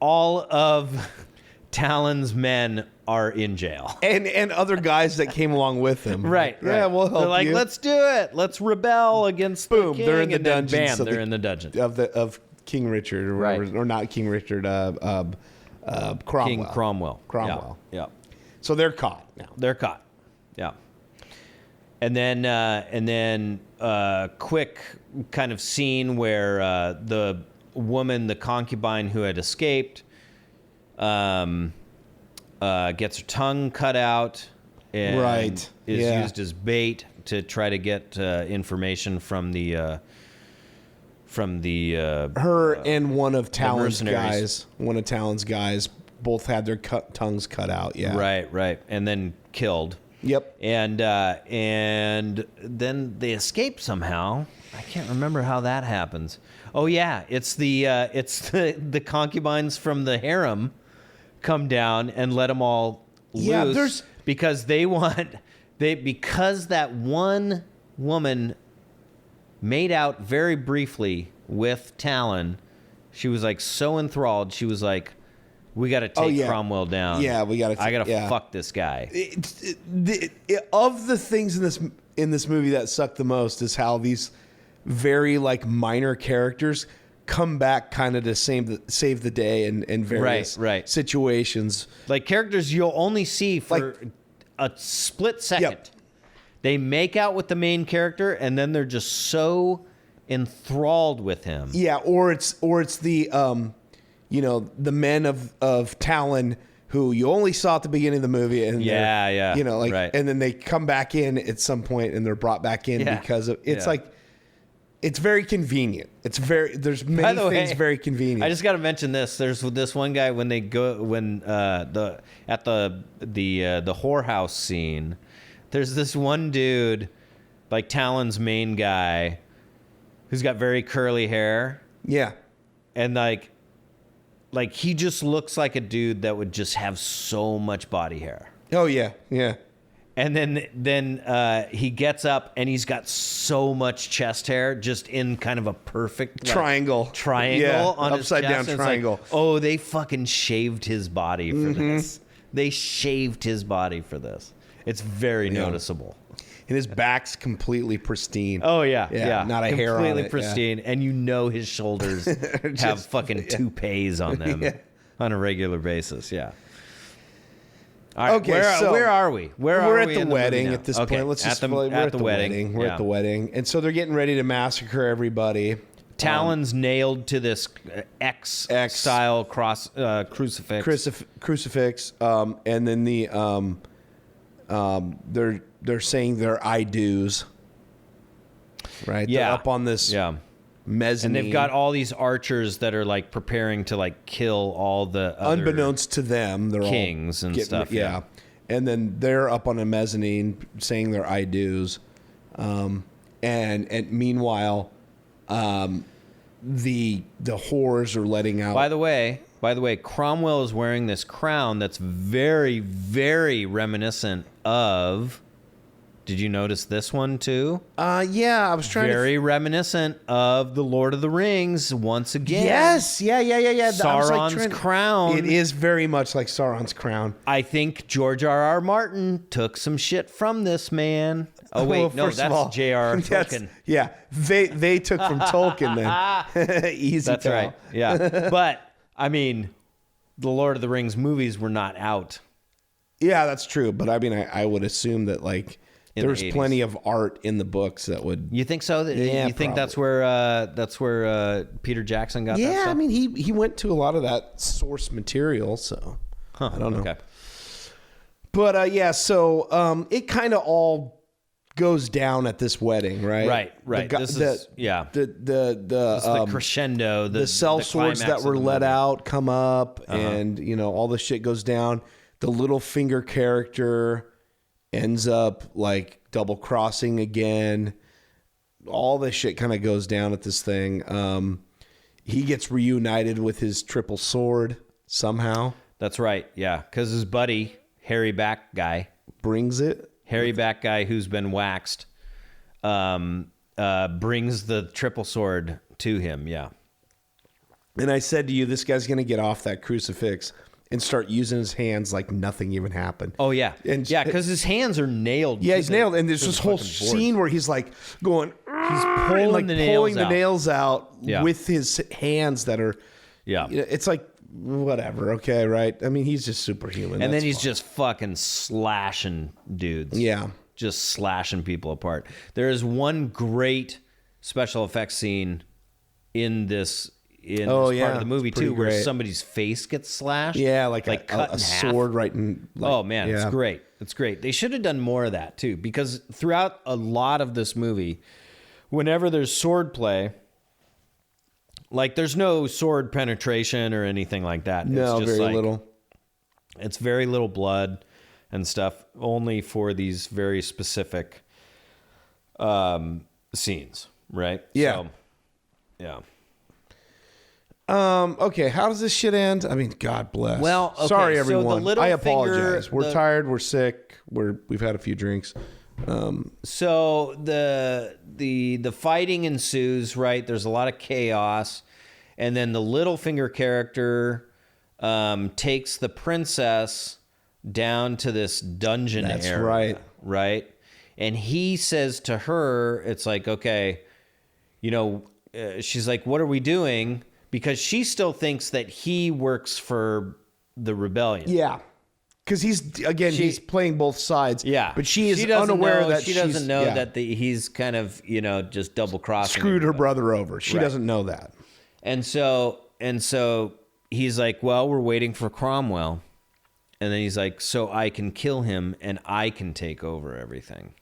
All of Talon's men are in jail. And other guys that came along with him. Right. Yeah, we'll help. They're like, let's do it. Let's rebel against the king. They're in the dungeon. Bam, they're in the dungeon. Of King Richard, or whatever, or not King Richard, Cromwell. King Cromwell. Yeah. So they're caught now. They're caught. Yeah. And then quick kind of scene where the woman, the concubine who had escaped, gets her tongue cut out and is used as bait to try to get information from the her and one of Talon's guys both had their tongues cut out. Yeah. Right. And then killed. Yep. And then they escape somehow. I can't remember how that happens. Oh yeah, it's the concubines from the harem come down and let them all loose because because that one woman made out very briefly with Talon. She was like so enthralled. She was like, we got to take Cromwell down. Yeah, we got to. I got to fuck this guy. Of the things in this movie that suck the most is how these very like minor characters come back kind of to save the day in various situations. Like characters you'll only see for a split second. Yep. They make out with the main character and then they're just so enthralled with him. Yeah, or it's the the men of Talon who you only saw at the beginning of the movie, and and then they come back in at some point and they're brought back in because of it's very convenient. There's many things very convenient. I just got to mention this. There's this one guy when the whorehouse scene. There's this one dude, like Talon's main guy, who's got very curly hair. Yeah, and like like he just looks like a dude that would just have so much body hair. Oh yeah, yeah. And then he gets up and he's got so much chest hair, just in kind of a perfect like, Triangle on upside his down chest. triangle. Like, oh, they fucking shaved his body for this. They shaved his body for this. It's very noticeable. And his back's completely pristine. Oh yeah. Not a hair on it. Completely pristine, and you know his shoulders have fucking toupees on them on a regular basis. Yeah. All right, Okay, where are we? We're at the wedding at this point. Let's just we're at at the wedding. We're at the wedding, and so they're getting ready to massacre everybody. Talon's nailed to this X style crucifix. Crucifix, and then they're saying their I do's. Right. Yeah. They're up on this. Yeah. Mezzanine. And they've got all these archers that are like preparing to like kill all the other unbeknownst to them, they're kings all and getting, stuff. Yeah. And then they're up on a mezzanine saying their I do's. And meanwhile, the whores are letting out. By the way, Cromwell is wearing this crown that's very, very reminiscent of. Did you notice this one too? Yeah, I was trying very reminiscent of the Lord of the Rings once again. Yes, yeah. Sauron's crown. It is very much like Sauron's crown. I think George R.R. Martin took some shit from this man. Oh wait, well, no, that's J.R.R. Tolkien. Yeah, they took from Tolkien then. Easy. That's tell. right. Yeah, but I mean, the Lord of the Rings movies were not out. Yeah, that's true. But I mean, I would assume that like. There's plenty of art in the books that would. You think so? You think that's where Peter Jackson got that stuff? Yeah, I mean he went to a lot of that source material, so I don't know. Okay. But so it kind of all goes down at this wedding, right? Right. This is the crescendo. The sellswords that were let out come up, and all the shit goes down. The Littlefinger character ends up like double crossing again. All this shit kind of goes down at this thing. He gets reunited with his triple sword somehow. That's right. Yeah. Because his buddy, hairy back guy, brings it. Hairy back guy who's been waxed, brings the triple sword to him. Yeah. And I said to you, this guy's going to get off that crucifix and start using his hands like nothing even happened. Oh, yeah. And because his hands are nailed. Yeah, he's nailed. And there's this whole scene where he's like going... He's pulling the nails out with his hands that are... Yeah. It's like, whatever, okay, right? I mean, he's just superhuman. And then he's just fucking slashing dudes. Yeah. Just slashing people apart. There is one great special effects scene in this... in this part of the movie too, where somebody's face gets slashed. Yeah, like cut a sword right in. Like, oh man, it's great. It's great. They should have done more of that too, because throughout a lot of this movie, whenever there's sword play, like there's no sword penetration or anything like that. No, it's just very little. It's very little blood and stuff, only for these very specific scenes, right? Yeah. So, yeah. Okay, how does this shit end? I mean, God bless. Well, okay, sorry so everyone. the I apologize. We're tired. We're sick. We've had a few drinks. So the fighting ensues, right? There's a lot of chaos, and then the Littlefinger character takes the princess down to this dungeon area. That's right? And he says to her, it's like, okay, she's like, what are we doing? Because she still thinks that he works for the rebellion. Yeah. Because he's playing both sides. Yeah. But she is unaware that she doesn't know that he's kind of, just double crossing. Screwed her brother over. She doesn't know that. And so he's like, well, we're waiting for Cromwell. And then he's like, so I can kill him and I can take over everything.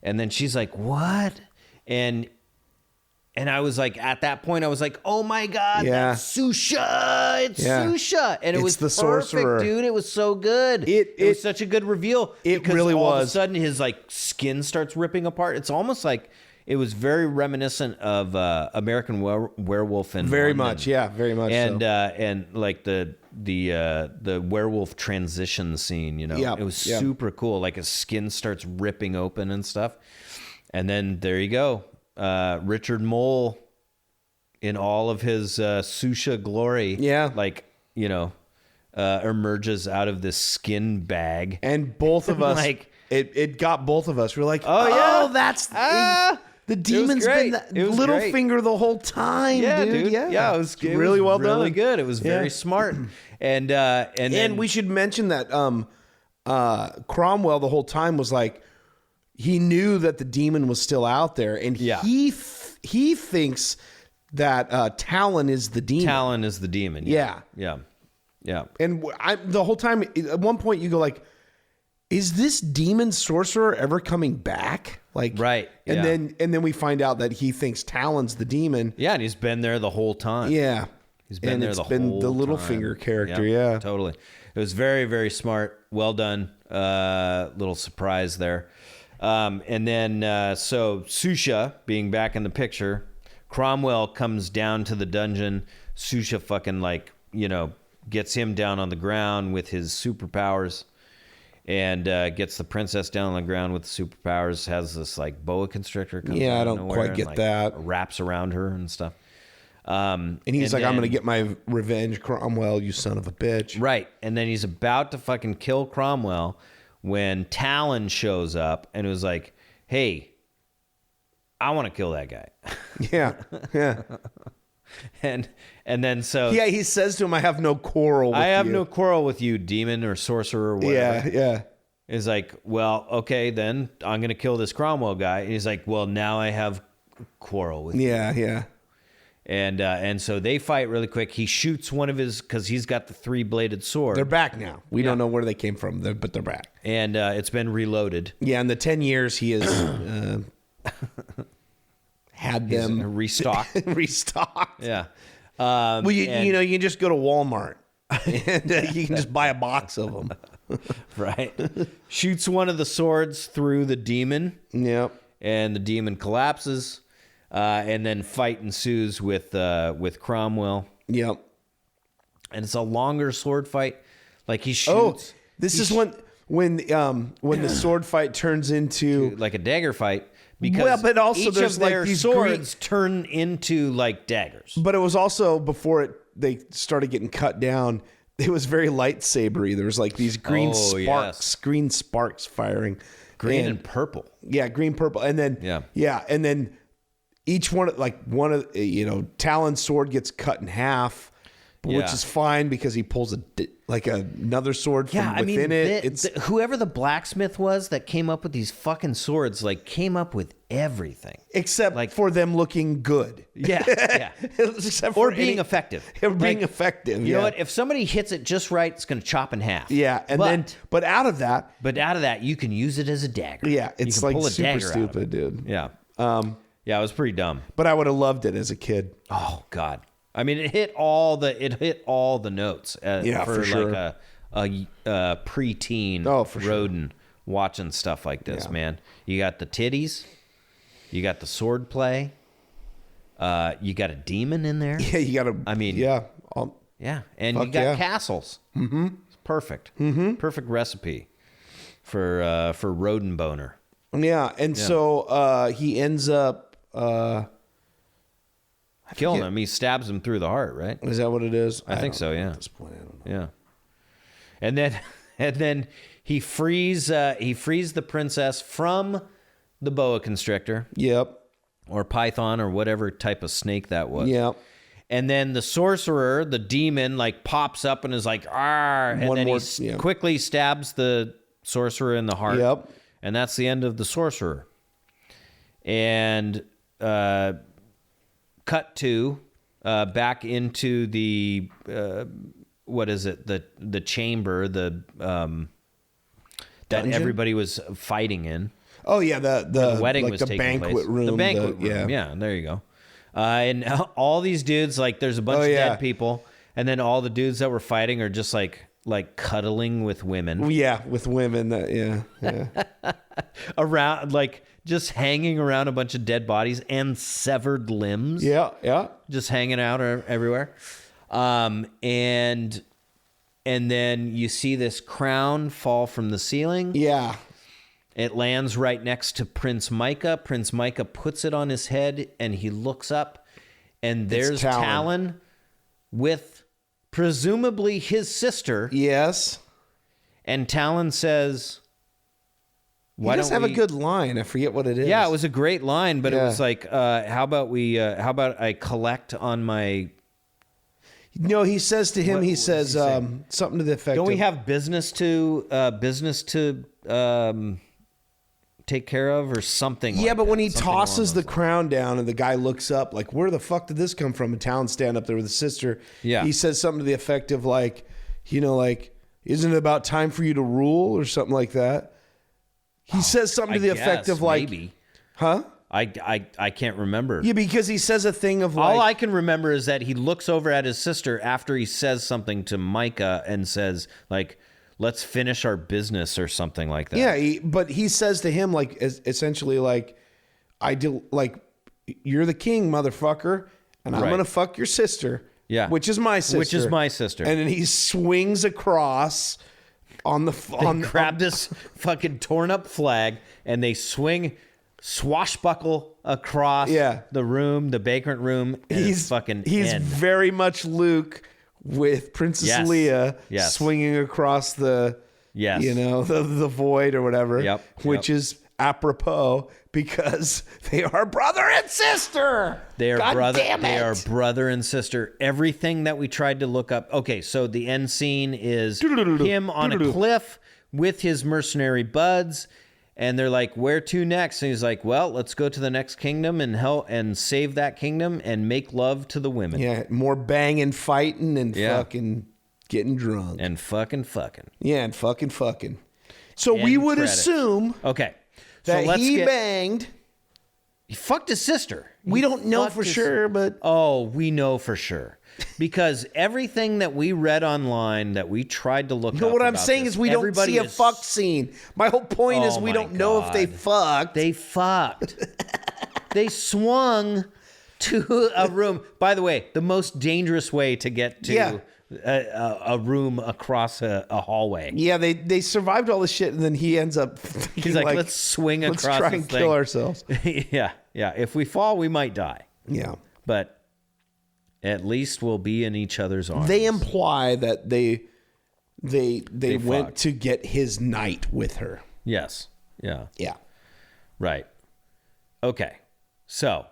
And then she's like, what? And I was like, at that point, I was like, oh my God, that's Susha. It's Susha. And it was the perfect, sorcerer. dude. It was so good. It was such a good reveal. It really all was. Of a sudden, his like skin starts ripping apart. It's almost like it was very reminiscent of American Werewolf in Very London. much, yeah, very much. And so. And like the werewolf transition scene, you know, Yeah, it was yeah. super cool. Like his skin starts ripping open and stuff, and then there you go, Richard Mole in all of his Susha glory. Yeah. Like, you know, emerges out of this skin bag, And both of us, Like- it got both of us. We're like, Oh, yeah. that's the demon's great. been that It was little great. finger the whole time, yeah, dude. Yeah, it was really well done. really good. It was very Yeah. smart, and then we should mention that Cromwell the whole time was like, he knew that the demon was still out there, and Yeah. he thinks that Talon is the demon. Talon is the demon. Yeah. Yeah. And the whole time, at one point, you go like, "Is this demon sorcerer ever coming back?" Like, Right, And yeah. then we find out that he thinks Talon's the demon. Yeah, and he's been there the whole time. Yeah, He's been and there it's the been whole the little time. finger character. Yep, Yeah, totally. It was very, very smart. Well done. Little surprise there. And then, so Susha being back in the picture, Cromwell comes down to the dungeon. Susha fucking gets him down on the ground with his superpowers, and gets the princess down on the ground with the superpowers. Has this boa constrictor. Comes Yeah, out I of don't nowhere quite and, get that. Wraps around her and stuff. and he's like, "I'm gonna get my revenge, Cromwell, you son of a bitch." Right. And then he's about to fucking kill Cromwell when Talon shows up and was like, "Hey, I want to kill that guy." Yeah. and then so Yeah, he says to him, "I have no quarrel with I have you." no quarrel with you, demon or sorcerer or whatever. Yeah. Is like, well, okay, then I'm going to kill this Cromwell guy. And he's like, well, now I have quarrel with you. Yeah. And so they fight really quick. He shoots one of his, because he's got the 3-bladed sword. They're back now. We don't know where they came from, but they're back. And it's been reloaded. Yeah, in the 10 years, he has had them Restocked. restocked. Yeah. Well, you can just go to Walmart and you can just buy a box of them. Right. Shoots one of the swords through the demon. Yep. And the demon collapses. And then fight ensues with Cromwell. Yep. And it's a longer sword fight. Like he Oh, shoots. this is when the sword fight turns into like a dagger fight. Because Well, but also each there's of like their these swords turn into like daggers. But it was also before they started getting cut down. It was very lightsabery. There was like these green sparks firing, Green and purple. Yeah, green, purple, and then and then each one of Talon's sword gets cut in half, which is fine because he pulls another sword from within it. Whoever the blacksmith was that came up with these fucking swords, came up with everything. Except for them looking good. Yeah. Except Or for being effective. Being effective. You know what? If somebody hits it just right, it's going to chop in half. Yeah, but out of that, you can use it as a dagger. Yeah, it's you can pull a super dagger out of it. stupid, dude. Yeah. Yeah, it was pretty dumb. But I would have loved it as a kid. Oh God. I mean, it hit all the notes. For sure. like a preteen Roden watching stuff like this, man. You got the titties, you got the sword play, you got a demon in there. Yeah, you got to. I mean, yeah, and you got castles. Mm-hmm. It's perfect. Mm-hmm. Perfect recipe for Roden boner. Yeah, and so he ends up. Killing him. He stabs him through the heart, right? Is that what it is? I think so, yeah. At this point, I don't know. Yeah. And then he frees the princess from the boa constrictor. Yep. Or python or whatever type of snake that was. Yep. And then the sorcerer, the demon, pops up and is like, "Arr!" And then he quickly stabs the sorcerer in the heart. Yep. And that's the end of the sorcerer. And cut to back into the what is it, the chamber, that Dungeon? everybody was fighting in. Oh yeah, the wedding was the taking banquet place. room. The banquet room. Yeah, there you go. And all these dudes, there's a bunch of dead people, and then all the dudes that were fighting are just like cuddling with women. Yeah, with women. Yeah. around, like just hanging around a bunch of dead bodies and severed limbs. Yeah. Just hanging out everywhere. And then you see this crown fall from the ceiling. Yeah. It lands right next to Prince Micah. Prince Micah puts it on his head, and he looks up, and there's Talon with presumably his sister. Yes. And Talon says, "Why don't have a good line? I forget what it is." Yeah, it was a great line, but it was like, how about I collect on my... No, he says to him, he says something to the effect Don't we have business to take care of or something? Yeah, like but that. when he Something tosses along the crown down and the guy looks up, like, where the fuck did this come from? And Talon stand up there with his sister. Yeah. He says something to the effect of like, isn't it about time for you to rule or something like that? He says something to the effect of like, maybe. Huh? I can't remember. Yeah, because he says a thing of like... All I can remember is that he looks over at his sister after he says something to Micah and says, like, let's finish our business or something like that. Yeah, but he says to him, like, essentially, like, you're the king, motherfucker, and I'm Right. going to fuck your sister. Yeah. Which is my sister. And then he swings across on the... They grab this fucking torn up flag and they swashbuckle across the room, the banquet room. And He's end. very much Luke with Princess Leia swinging across the, the void or whatever, which is apropos because they are brother and sister. They are God damn it. They are brother and sister. Everything that we tried to look up. Okay, so the end scene is him on a cliff with his mercenary buds. And they're like, where to next? And he's like, well, let's go to the next kingdom and help and save that kingdom and make love to the women. Yeah, more banging, fighting, and fucking getting drunk. And fucking. Yeah, and fucking. So we would assume that he banged. He fucked his sister. We don't know for sure, but... Oh, we know for sure. Because everything that we read online that we tried to look up. No, what I'm saying is we don't see a fuck scene. My whole point is we don't know if they fucked. They fucked. They swung to a room. By the way, the most dangerous way to get to a room across a hallway. Yeah, they survived all this shit, and then he ends up thinking, he's like, let's swing across. Let's try and kill ourselves. Yeah. If we fall, we might die. Yeah, but at least we'll be in each other's arms. They imply that they went to get his knight with her. Yes. Yeah. Yeah. Right. Okay. So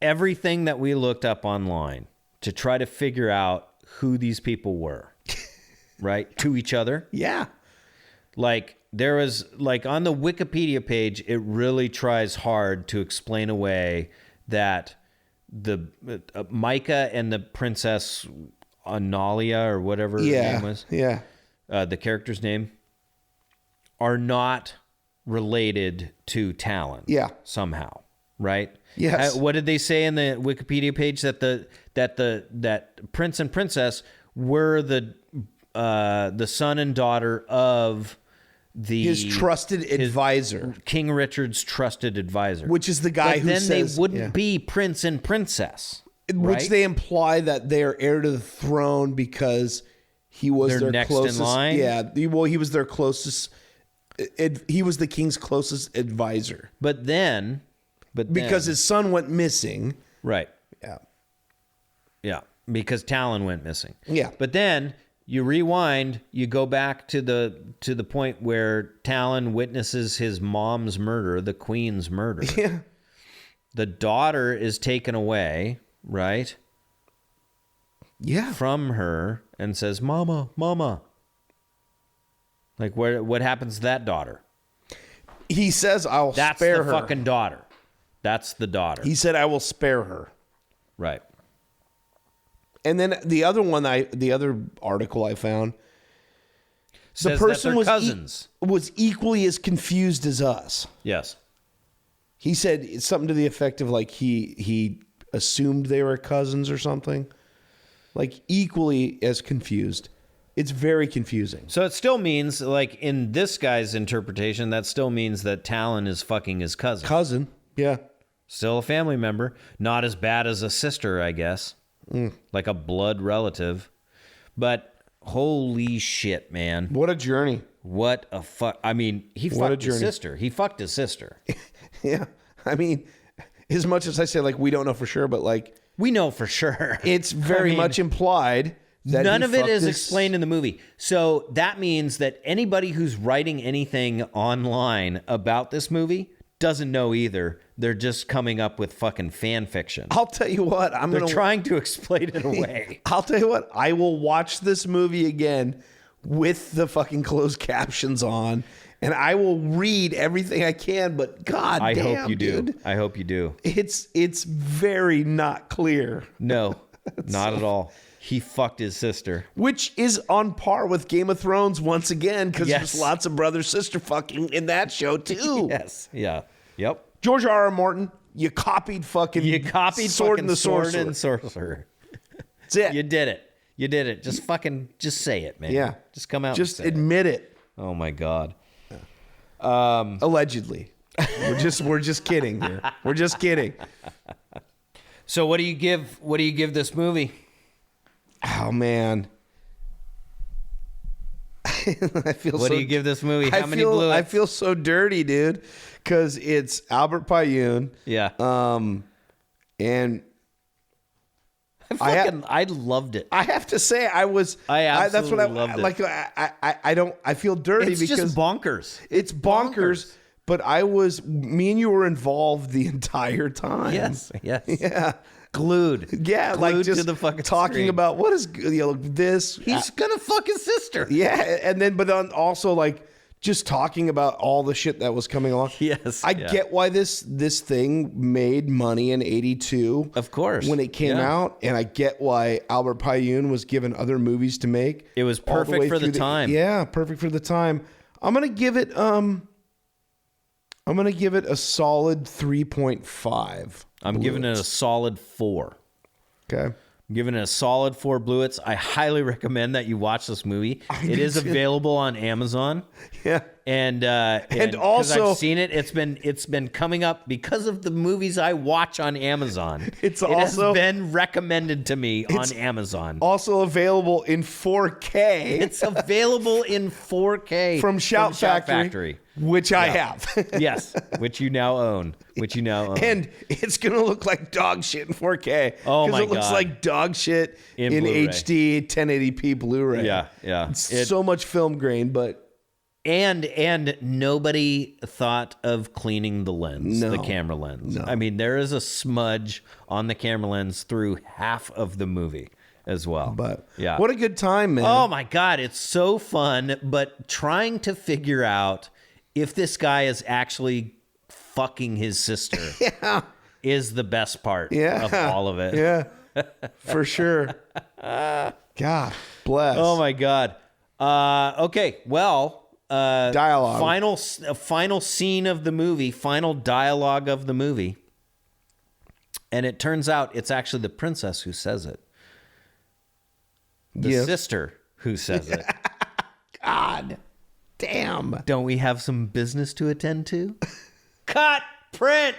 everything that we looked up online to try to figure out who these people were, right? To each other. Yeah. Like there was like on the Wikipedia page, it really tries hard to explain away that the Micah and the Princess Analia or whatever her name was. Yeah. The character's name are not related to Talon. Yeah. Somehow. Right? Yes. What did they say in the Wikipedia page that Prince and Princess were the son and daughter of his trusted advisor, King Richard's trusted advisor, which is the guy who says they wouldn't be prince and princess, which they imply that they are heir to the throne because he was their next closest. In line? Yeah, well, he was their closest. He was the king's closest advisor. But then, because his son went missing, right? Yeah, because Talon went missing. Yeah, but then. You rewind, you go back to the point where Talon witnesses his mom's murder, the queen's murder. Yeah. The daughter is taken away, right? Yeah. From her and says, "Mama, Mama." Like what happens to that daughter? He says, "I'll spare her." That's the fucking daughter. That's the daughter. He said, "I will spare her." Right. And then the other article I found, says the person was equally as confused as us. Yes. He said something to the effect of like he assumed they were cousins or something. Like equally as confused. It's very confusing. So it still means, like, in this guy's interpretation, that still means that Talon is fucking his cousin. Cousin, yeah. Still a family member. Not as bad as a sister, I guess. Like a blood relative. But holy shit, man. What a journey. What a fuck. I mean, he fucked his sister. He fucked his sister. Yeah. I mean, as much as I say, like, we don't know for sure, but, like... We know for sure. It's very much implied that none of it is explained in the movie. So that means that anybody who's writing anything online about this movie doesn't know either. They're just coming up with fucking fan fiction. I'll tell you what. They're trying to explain it away. I'll tell you what. I will watch this movie again with the fucking closed captions on, and I will read everything I can. But God, I damn, hope you do. Dude, I hope you do. It's very not clear. No, not at all. He fucked his sister. Which is on par with Game of Thrones once again, because there's lots of brother-sister fucking in that show, too. Yes. Yeah. Yep. George R.R. Martin, you copied Sword and the Sorcerer. Sword and Sorcerer. That's it. You did it. You did it. Just say it, man. Yeah. Just come out. Just and say admit it. Oh my God. Allegedly. We're just kidding here. We're just kidding. So what do you give this movie? Oh man. What do you give this movie? How many Blu Its? I feel so dirty, dude, because it's Albert Pyun. Yeah. And I loved it. I have to say, I absolutely loved it. Like. I feel dirty it's because just bonkers. It's bonkers. But me and you were involved the entire time. Yes. Yeah. Glued. Yeah, Glued like just to the fucking talking screen. about what is this. He's gonna fuck his sister. Yeah, and then but then also like just talking about all the shit that was coming along. Yes, I get why this thing made money in '82. Of course, when it came out, and I get why Albert Pyun was given other movies to make. It was perfect for the time. Yeah, perfect for the time. I'm gonna give it a solid 3.5. I'm giving it a solid 4. Okay. I'm giving it a solid 4 Blu Its. I highly recommend that you watch this movie. It is available on Amazon. Yeah. And also I've seen it. It's been coming up because of the movies I watch on Amazon. It has been recommended to me on Amazon. Also available in 4K. It's available in 4K from Shout Factory. Which I have. Yes, which you now own. And it's going to look like dog shit in 4K. Oh, my God. Because it looks like dog shit in Blu-ray. HD 1080p Blu-ray. Yeah. It's so much film grain, but... And nobody thought of cleaning the lens, the camera lens. No. I mean, there is a smudge on the camera lens through half of the movie as well. But yeah, what a good time, man. Oh, my God. It's so fun. But trying to figure out if this guy is actually fucking his sister is the best part of all of it. Yeah, for sure. God bless. Oh, my God. Okay, well... dialogue. Final scene of the movie, final dialogue of the movie. And it turns out it's actually the princess who says it. The sister who says it. God damn. Don't we have some business to attend to? Cut! Print!